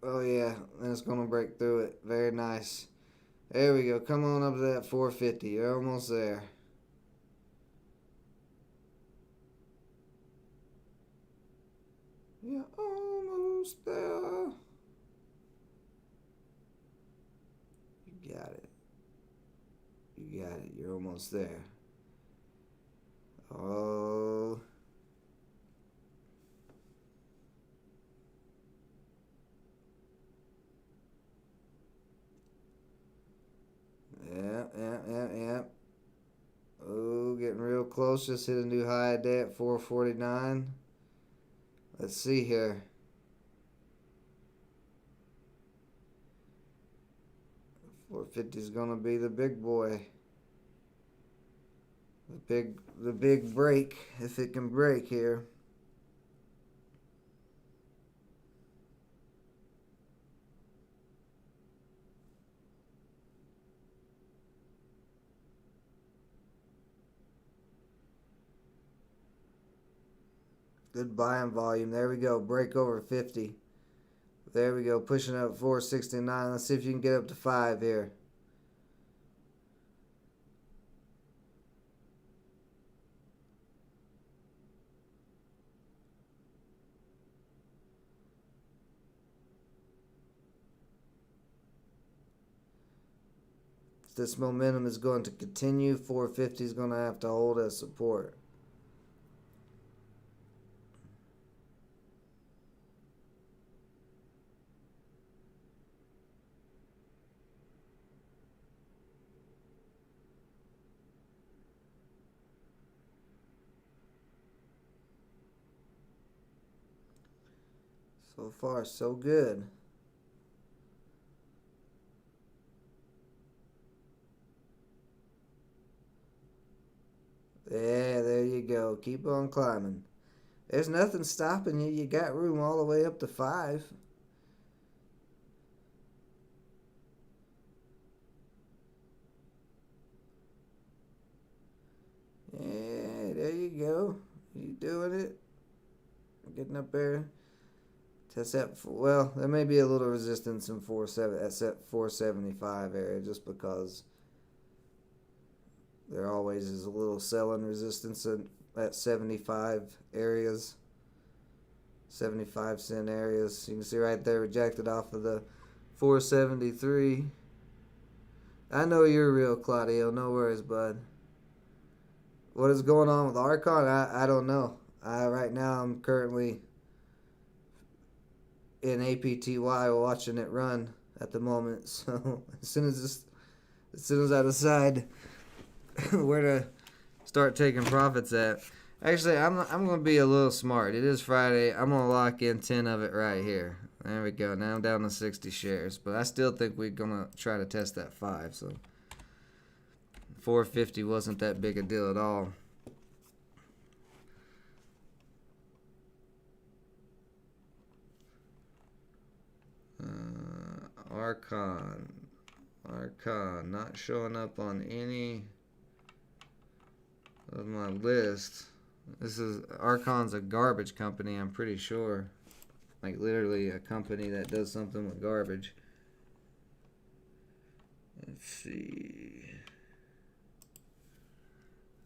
Oh yeah, and it's gonna break through it. Very nice. There we go. Come on up to that 450. You're almost there. You're almost there. You got it. You got it. You're almost there. Oh. Pulse just hit a new high today at 449. Let's see here. 450 is gonna be the big boy. The big break, if it can break here. Good buying volume. There we go. Break over 50. There we go. Pushing up 469. Let's see if you can get up to 5 here. This momentum is going to continue. 450 is going to have to hold as support. So far, so good. Yeah, there you go. Keep on climbing. There's nothing stopping you. You got room all the way up to 5. Yeah, there you go. You doing it. Getting up there. Test that. Well, there may be a little resistance in 475 area just because there always is a little selling resistance at 75 areas, 75 cent areas. You can see right there, rejected off of the 473. I know you're real, Claudio. No worries, bud. What is going on with Archon? I don't know. Right now I'm currently in APTY watching it run at the moment. So as soon as I decide where to start taking profits at, actually I'm gonna be a little smart. It is Friday. I'm gonna lock in 10 of it right here. There we go. Now I'm down to 60 shares, but I still think we're gonna try to test that 5. So 450 wasn't that big a deal at all. Archon not showing up on any of my list. Archon's a garbage company, I'm pretty sure. Like literally a company that does something with garbage. Let's see.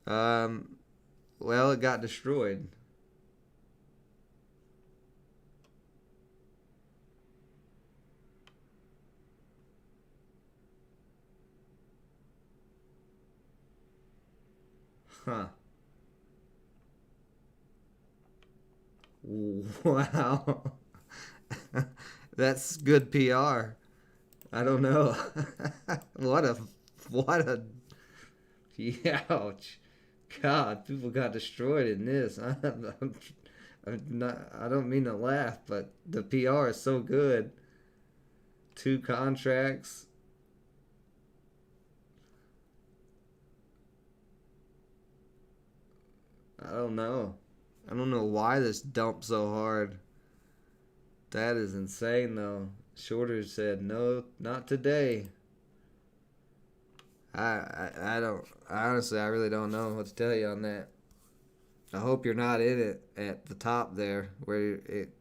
Well, it got destroyed. Huh. Wow. That's good PR. I don't know. What a ouch. God, people got destroyed in this. I don't mean to laugh, but the PR is so good. 2 contracts. I don't know. I don't know why this dumped so hard. That is insane, though. Shorter said, no, not today. I don't, honestly, I really don't know what to tell you on that. I hope you're not in it at the top there where it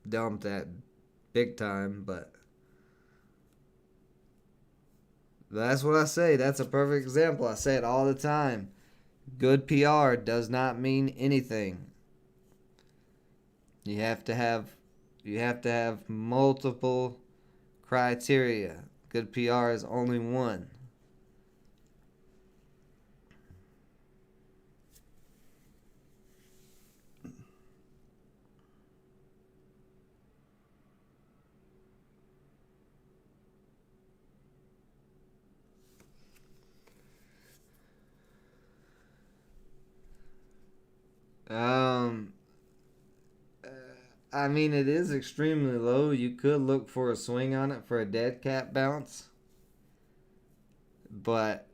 dumped at big time, but that's what I say. That's a perfect example. I say it all the time. Good PR does not mean anything. You have to have multiple criteria. Good PR is only one. I mean, it is extremely low. You could look for a swing on it for a dead cat bounce. But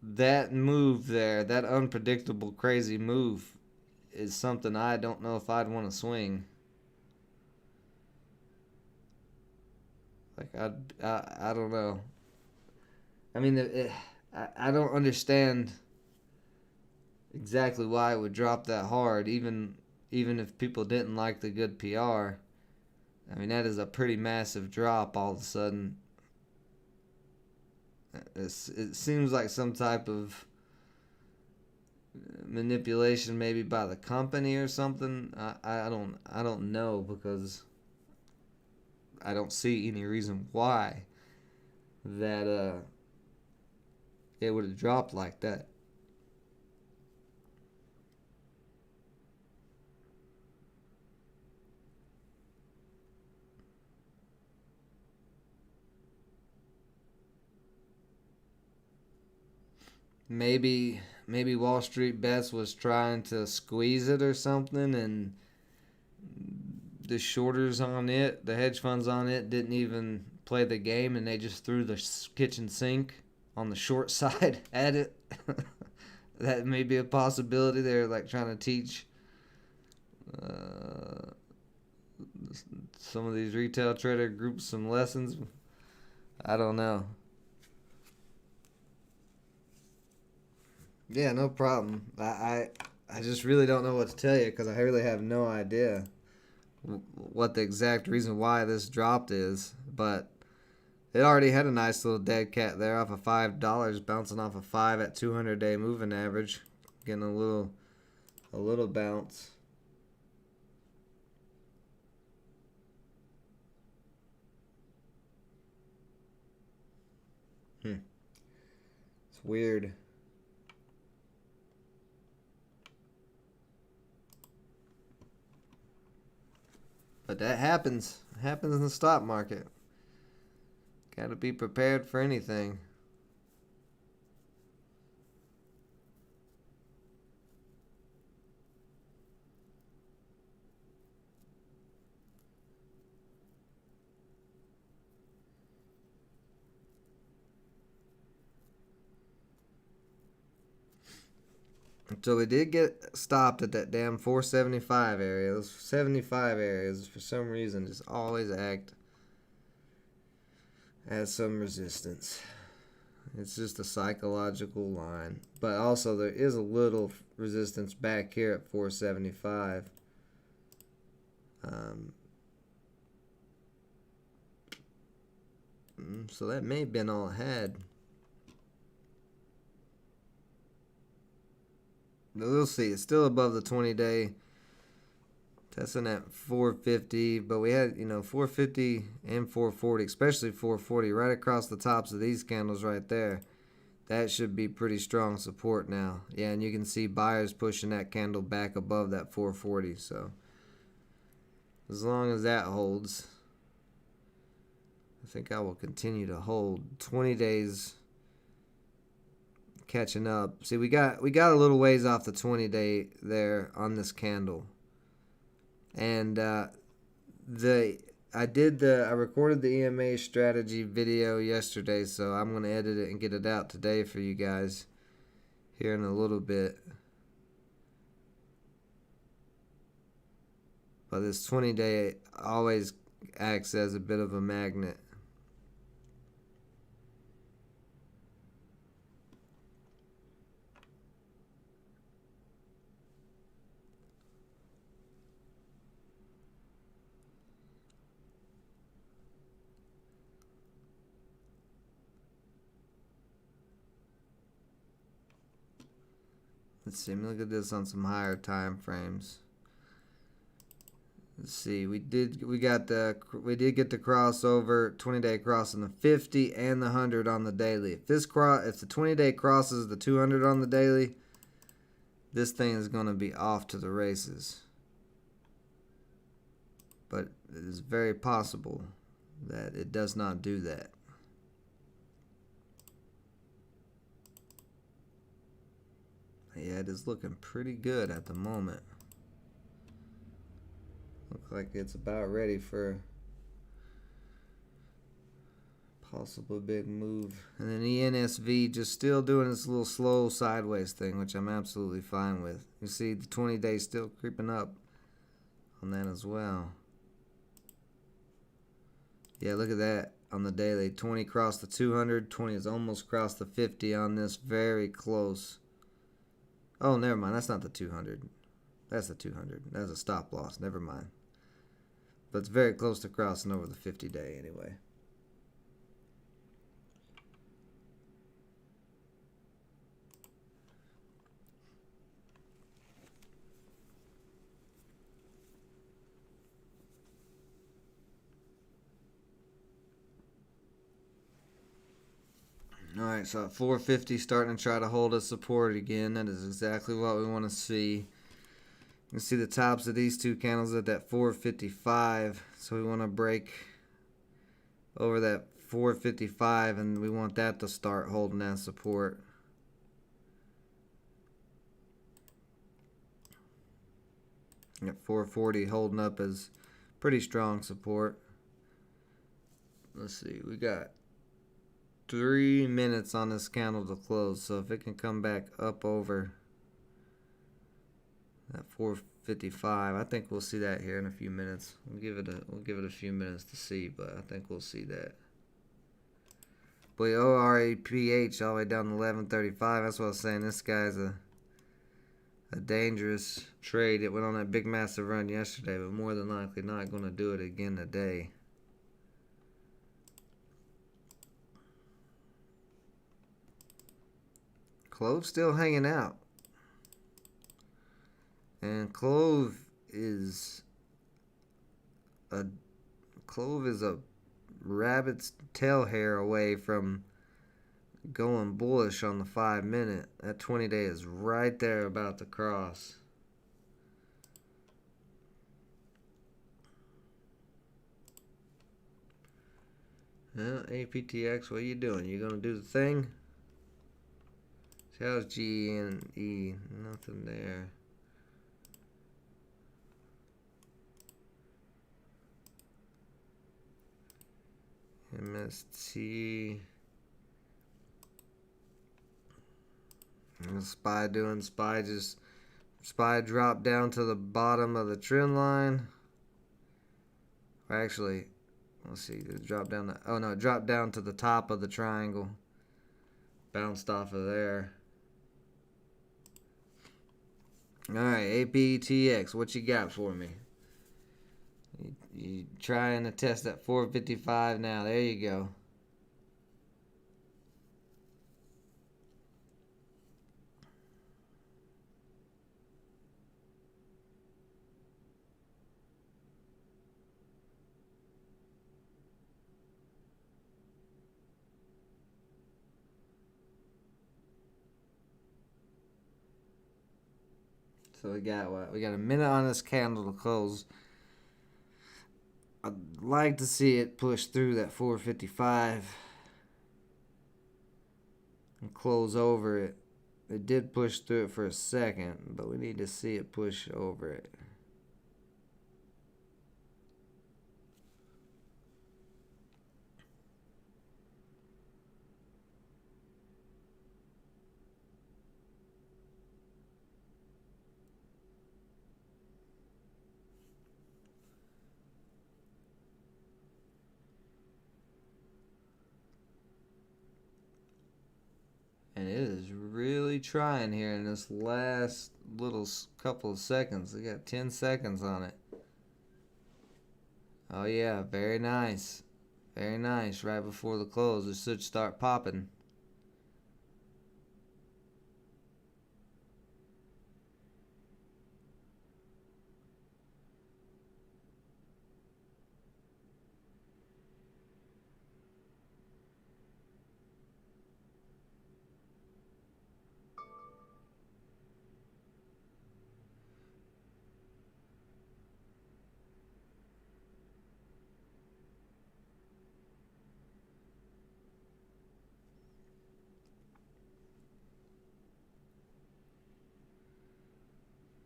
that move there, that unpredictable, crazy move, is something I don't know if I'd want to swing. Like, I don't know. I mean, I don't understand exactly why it would drop that hard, even if people didn't like the good PR. I mean, that is a pretty massive drop all of a sudden. It seems like some type of manipulation, maybe by the company or something. I don't know, because I don't see any reason why that it would have dropped like that. Maybe Wall Street Bets was trying to squeeze it or something, and the shorters on it, the hedge funds on it, didn't even play the game, and they just threw the kitchen sink on the short side at it. That may be a possibility. They're like trying to teach uh, some of these retail trader groups some lessons. I don't know. Yeah, no problem. I just really don't know what to tell you, because I really have no idea what the exact reason why this dropped is. But it already had a nice little dead cat there off of $5, bouncing off of 5 at 200-day moving average, getting a little bounce. It's weird. But that happens. It happens in the stock market. Got to be prepared for anything. So we did get stopped at that damn 475 area. Those 75 areas, for some reason, just always act as some resistance. It's just a psychological line. But also, there is a little resistance back here at 475. So that may have been all it had. We'll see. It's still above the 20-day. Testing at 450, but we had 450 and 440, especially 440 right across the tops of these candles right there. That should be pretty strong support now. Yeah, and you can see buyers pushing that candle back above that 440. So as long as that holds, I think I will continue to hold. 20 days catching up. See, we got a little ways off the 20-day there on this candle. And I recorded the EMA strategy video yesterday, so I'm going to edit it and get it out today for you guys here in a little bit. But this 20-day always acts as a bit of a magnet. Let's see. Look at this on some higher time frames. Let's see. We did get the crossover 20-day crossing the 50 and the 100 on the daily. If the 20-day crosses the 200 on the daily, this thing is going to be off to the races. But it is very possible that it does not do that. Yeah, it is looking pretty good at the moment. Looks like it's about ready for a possible big move. And then ENSV just still doing this little slow sideways thing, which I'm absolutely fine with. You see the 20-day still creeping up on that as well. Yeah, look at that on the daily. 20 crossed the 200. 20 is almost crossed the 50 on this. Very close. Oh, never mind. That's not the 200. That's the 200. That's a stop loss. Never mind. But it's very close to crossing over the 50-day anyway. Alright, so at 450 starting to try to hold us support again. That is exactly what we want to see. You can see the tops of these two candles at that 455. So we want to break over that 455 and we want that to start holding that support. At 440 holding up as pretty strong support. Let's see, we got 3 minutes on this candle to close, so if it can come back up over that 455, I think we'll see that here in a few minutes. We'll give it a few minutes to see, but I think we'll see that. Boy, ORAPH all the way down to 1135. That's what I was saying. This guy's a dangerous trade. It went on that big massive run yesterday, but more than likely not going to do it again today. Clove still hanging out. And Clove is a rabbit's tail hair away from going bullish on the 5 minute. That 20-day is right there about to cross. Well, APTX, what are you doing? You gonna do the thing? See, how's G and E? Nothing there. MST. What's SPY doing? SPY dropped down to the bottom of the trend line. Or actually, let's see, it dropped down to, oh no, it dropped down to the top of the triangle. Bounced off of there. Alright, APTX, what you got for me? You trying to test that 455 now. There you go. So we got what? We got a minute on this candle to close. I'd like to see it push through that 455 and close over it. It did push through it for a second, but we need to see it push over it. And it is really trying here in this last little couple of seconds. We got 10 seconds on it. Oh yeah, very nice. Very nice. Right before the close, it should start popping.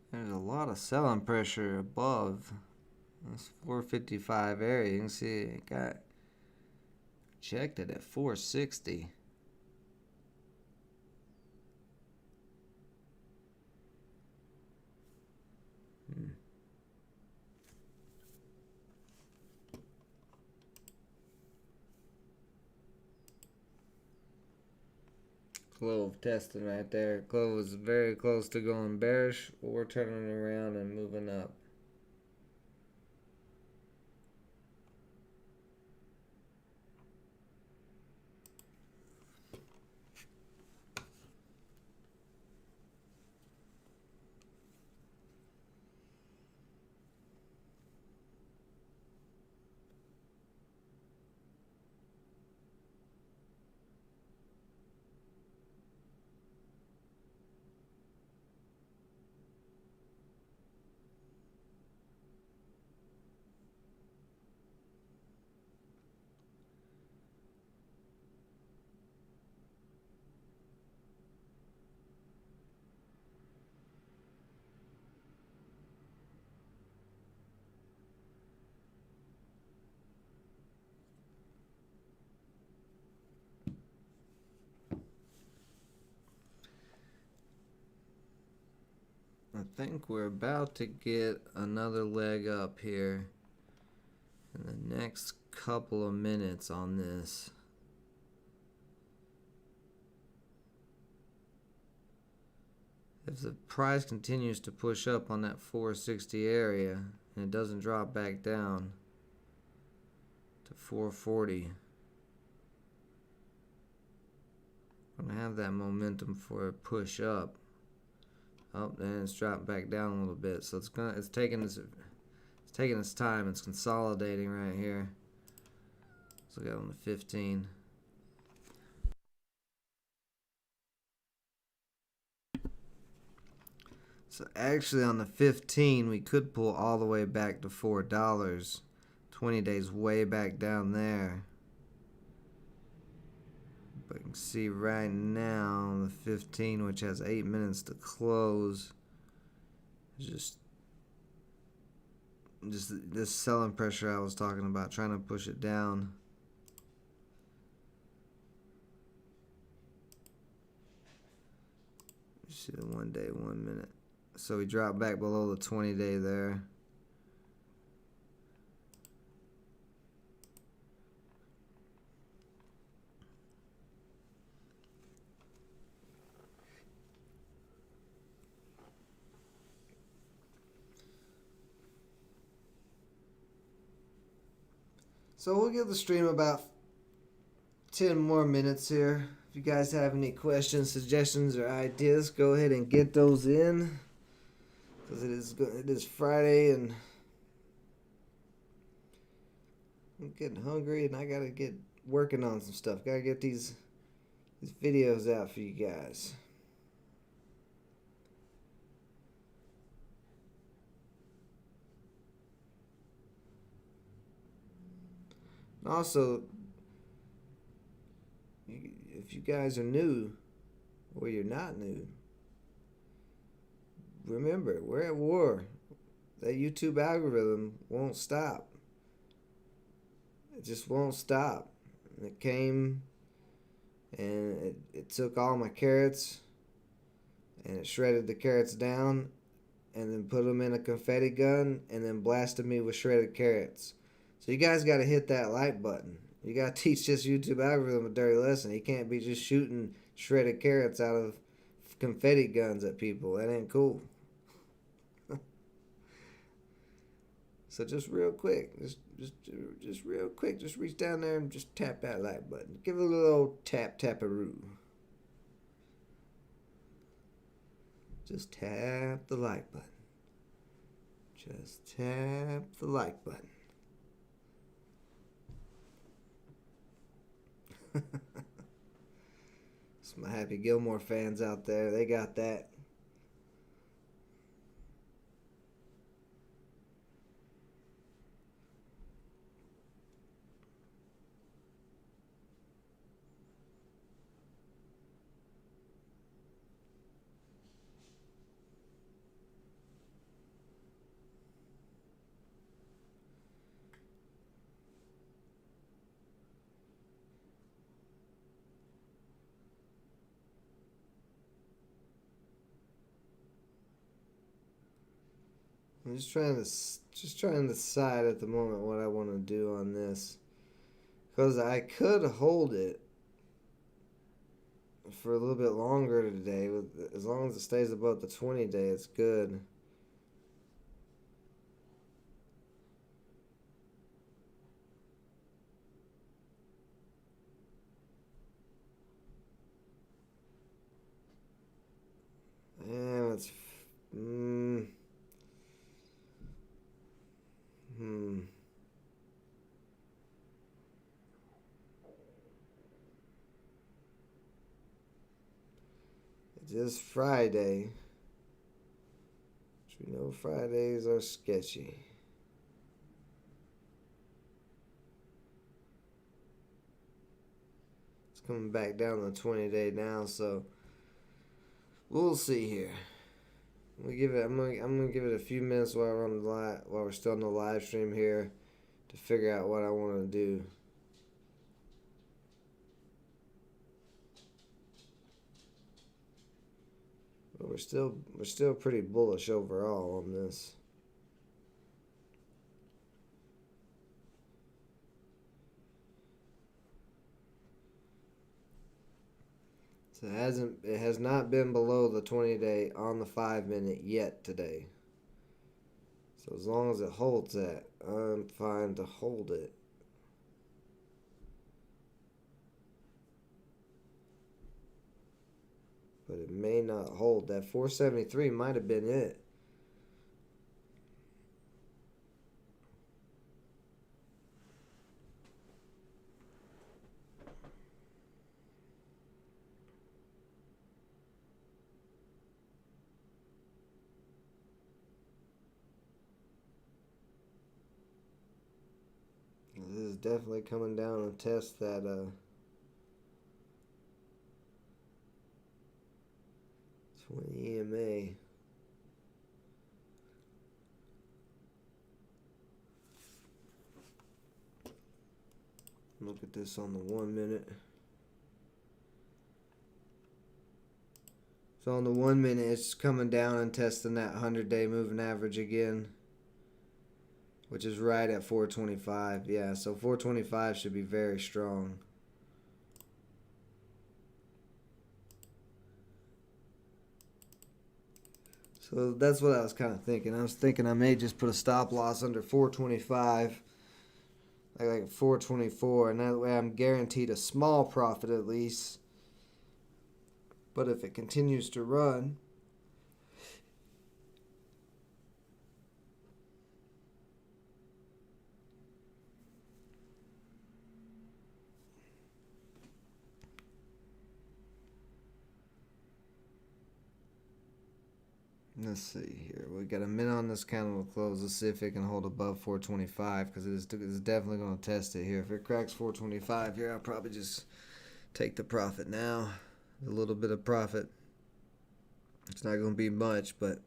There's a lot of selling pressure above. This 455 area, you can see it got rejected at 460. Clove testing right there. Clove was very close to going bearish or turning around and moving up. I think we're about to get another leg up here in the next couple of minutes on this. If the price continues to push up on that 460 area and it doesn't drop back down to 440, I'm going to have that momentum for a push up. Oh, then it's dropped back down a little bit, so it's taking its time. It's consolidating right here. Let's look at on the 15. So actually on the 15, we could pull all the way back to $4. 20 days way back down there. But you can see right now the 15, which has 8 minutes to close, is just this selling pressure I was talking about, trying to push it down. You see the 1 day, 1 minute. So we dropped back below the 20-day there. So we'll give the stream about 10 more minutes here. If you guys have any questions, suggestions, or ideas, go ahead and get those in. Because it is Friday and I'm getting hungry and I got to get working on some stuff. Got to get these videos out for you guys. Also, if you guys are new or you're not new, remember, we're at war. That YouTube algorithm won't stop. It just won't stop. It came and it took all my carrots and it shredded the carrots down and then put them in a confetti gun and then blasted me with shredded carrots. So you guys got to hit that like button. You got to teach this YouTube algorithm a dirty lesson. He can't be just shooting shredded carrots out of confetti guns at people. That ain't cool. So just real quick, just real quick, just reach down there and just tap that like button. Give it a little old tap-taparoo. Just tap the like button. Just tap the like button. It's my Happy Gilmore fans out there. They got that.
I'm just trying to decide at the moment what I want to do on this, because I could hold it for a little bit longer today. As long as it stays above the 20-day, it's good. And it's mm, hmm. It is Friday, which we know Fridays are sketchy. It's coming back down the 20-day now, so we'll see here. I'm gonna give it a few minutes while we're still on the live stream here to figure out what I want to do. But we're still pretty bullish overall on this. So it has not been below the 20-day on the 5-minute yet today. So as long as it holds that, I'm fine to hold it. But it may not hold. That 473 might have been it. This is definitely coming down to test that 20 EMA. Look at this on the 1 minute. So on the 1 minute, it's coming down and testing that 100-day moving average again, which is right at 425. Yeah, so 425 should be very strong. So that's what I was kind of thinking. I was thinking I may just put a stop loss under 425, like 424, and that way I'm guaranteed a small profit at least. But if it continues to run, let's see here. We got a minute on this candle to close. Let's see if it can hold above 425, because it's definitely going to test it here. If it cracks 425 here, I'll probably just take the profit now. A little bit of profit. It's not going to be much, but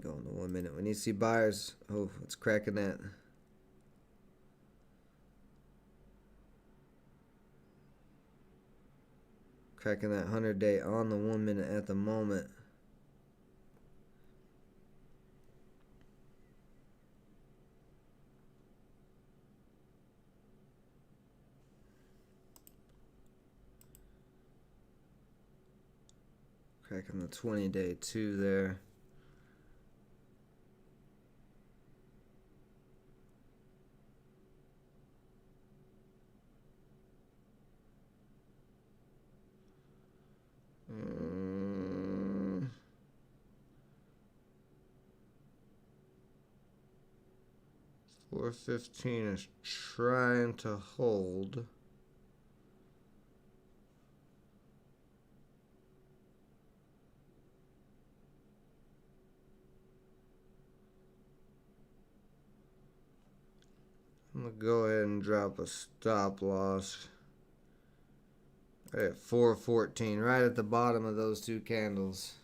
go on the 1 minute. We need to see buyers. Oh, it's cracking that. Cracking that 100-day on the 1 minute at the moment. Cracking the 20-day too there. Mm. 415 is trying to hold. I'm going to go ahead and drop a stop loss at 414, right at the bottom of those two candles.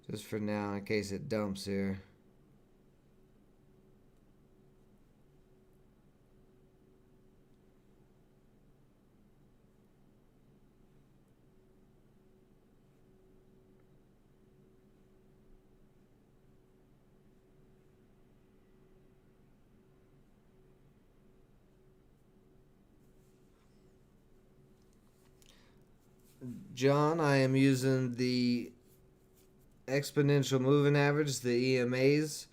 just for now in case it dumps here. John, I am using the exponential moving average, the EMAs.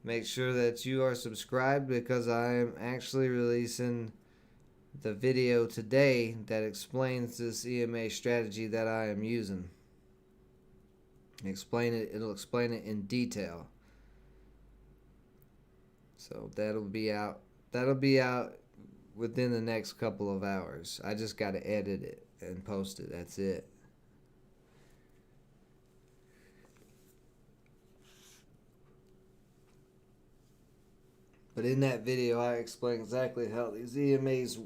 Make sure that you are subscribed because I am actually releasing the video today that explains this EMA strategy that I am using. It'll explain it in detail. So that'll be out within the next couple of hours. I just got to edit it and post it. That's it. But in that video, I explain exactly how these EMAs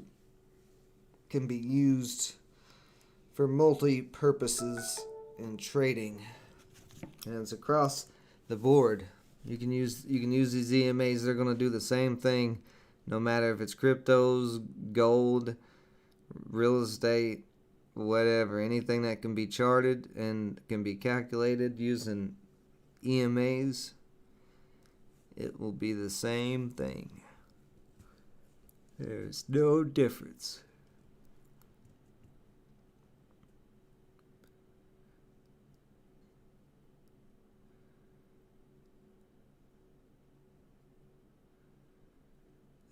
can be used for multi-purposes in trading, and it's across the board. You can use these EMAs. They're going to do the same thing, no matter if it's cryptos, gold, real estate, whatever. Anything that can be charted and can be calculated using EMAs, it will be the same thing. There's no difference.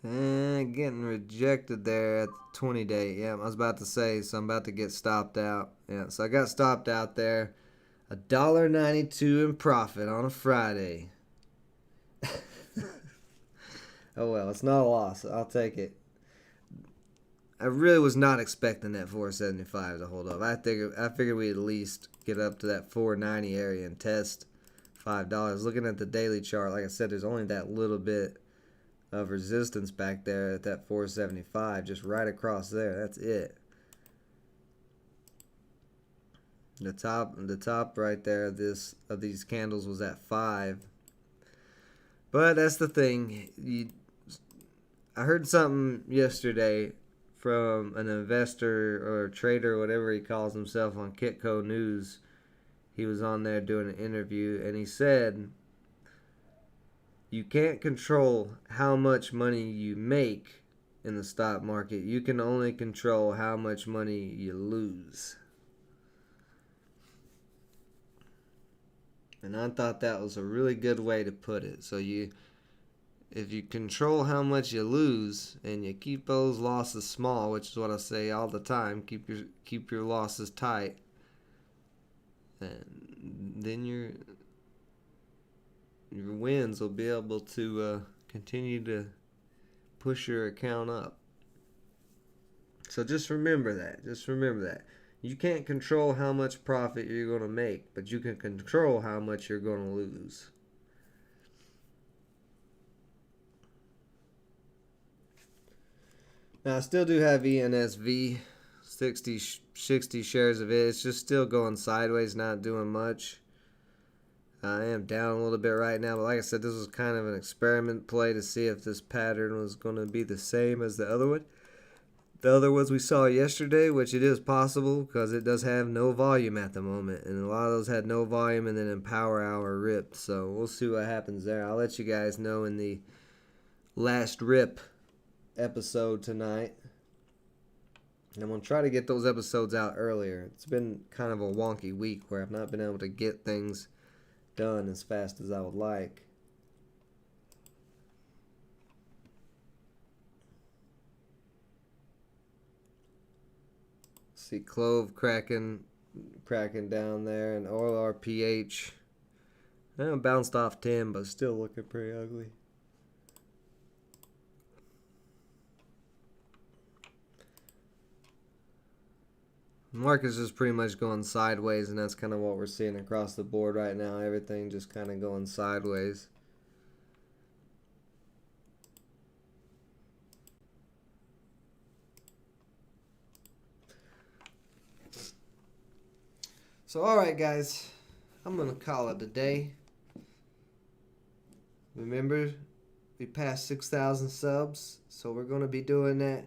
And getting rejected there at the 20-day. Yeah, I was about to say, so I'm about to get stopped out. Yeah, so I got stopped out there. $1.92 in profit on a Friday. Oh well, it's not a loss. I'll take it. I really was not expecting that 475 to hold up. I figured we'd at least get up to that 490 area and test $5. Looking at the daily chart, like I said, there's only that little bit of resistance back there at that 475, just right across there. That's it. The top right there of these candles was at 5. But that's the thing. I heard something yesterday from an investor or trader, whatever he calls himself, on Kitco News. He was on there doing an interview, and he said, you can't control how much money you make in the stock market. You can only control how much money you lose. And I thought that was a really good way to put it. So if you control how much you lose and you keep those losses small, which is what I say all the time, keep your losses tight, and then your wins will be able to continue to push your account up. So just remember that. You can't control how much profit you're going to make, but you can control how much you're going to lose. Now, I still do have ENSV, 60 shares of it. It's just still going sideways, not doing much. I am down a little bit right now, but like I said, this was kind of an experiment play to see if this pattern was going to be the same as the other one. The other ones we saw yesterday, which it is possible because it does have no volume at the moment, and a lot of those had no volume and then in power hour ripped. So we'll see what happens there. I'll let you guys know in the last rip episode tonight. And I'm going to try to get those episodes out earlier. It's been kind of a wonky week where I've not been able to get things done as fast as I would like. See Clove cracking down there, and ORPH bounced off 10, but still looking pretty ugly. Market's just pretty much going sideways, and that's kind of what we're seeing across the board right now. Everything just kind of going sideways. So, alright guys, I'm going to call it a day. Remember, we passed 6,000 subs, so we're going to be doing that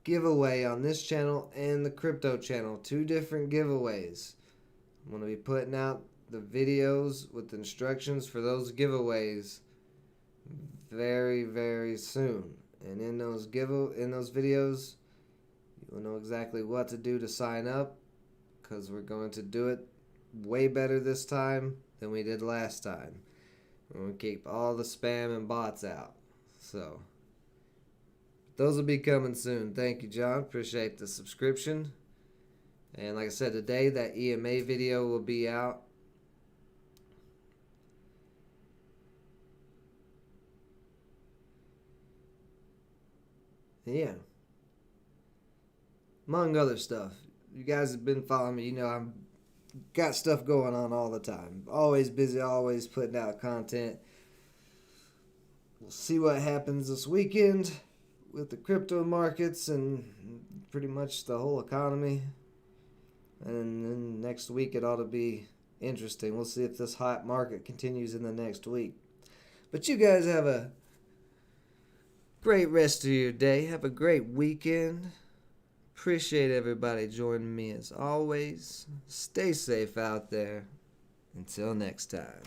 giveaway on this channel and the crypto channel. 2 different giveaways. I'm going to be putting out the videos with instructions for those giveaways very, very soon. And in those videos, you will know exactly what to do to sign up, because we're going to do it way better this time than we did last time. We're going to keep all the spam and bots out. So, those will be coming soon. Thank you, John. Appreciate the subscription. And like I said, today that EMA video will be out. Yeah. Among other stuff. You guys have been following me. You know I've got stuff going on all the time. Always busy, always putting out content. We'll see what happens this weekend with the crypto markets and pretty much the whole economy. And then next week it ought to be interesting. We'll see if this hot market continues in the next week. But you guys have a great rest of your day. Have a great weekend. Appreciate everybody joining me as always. Stay safe out there. Until next time.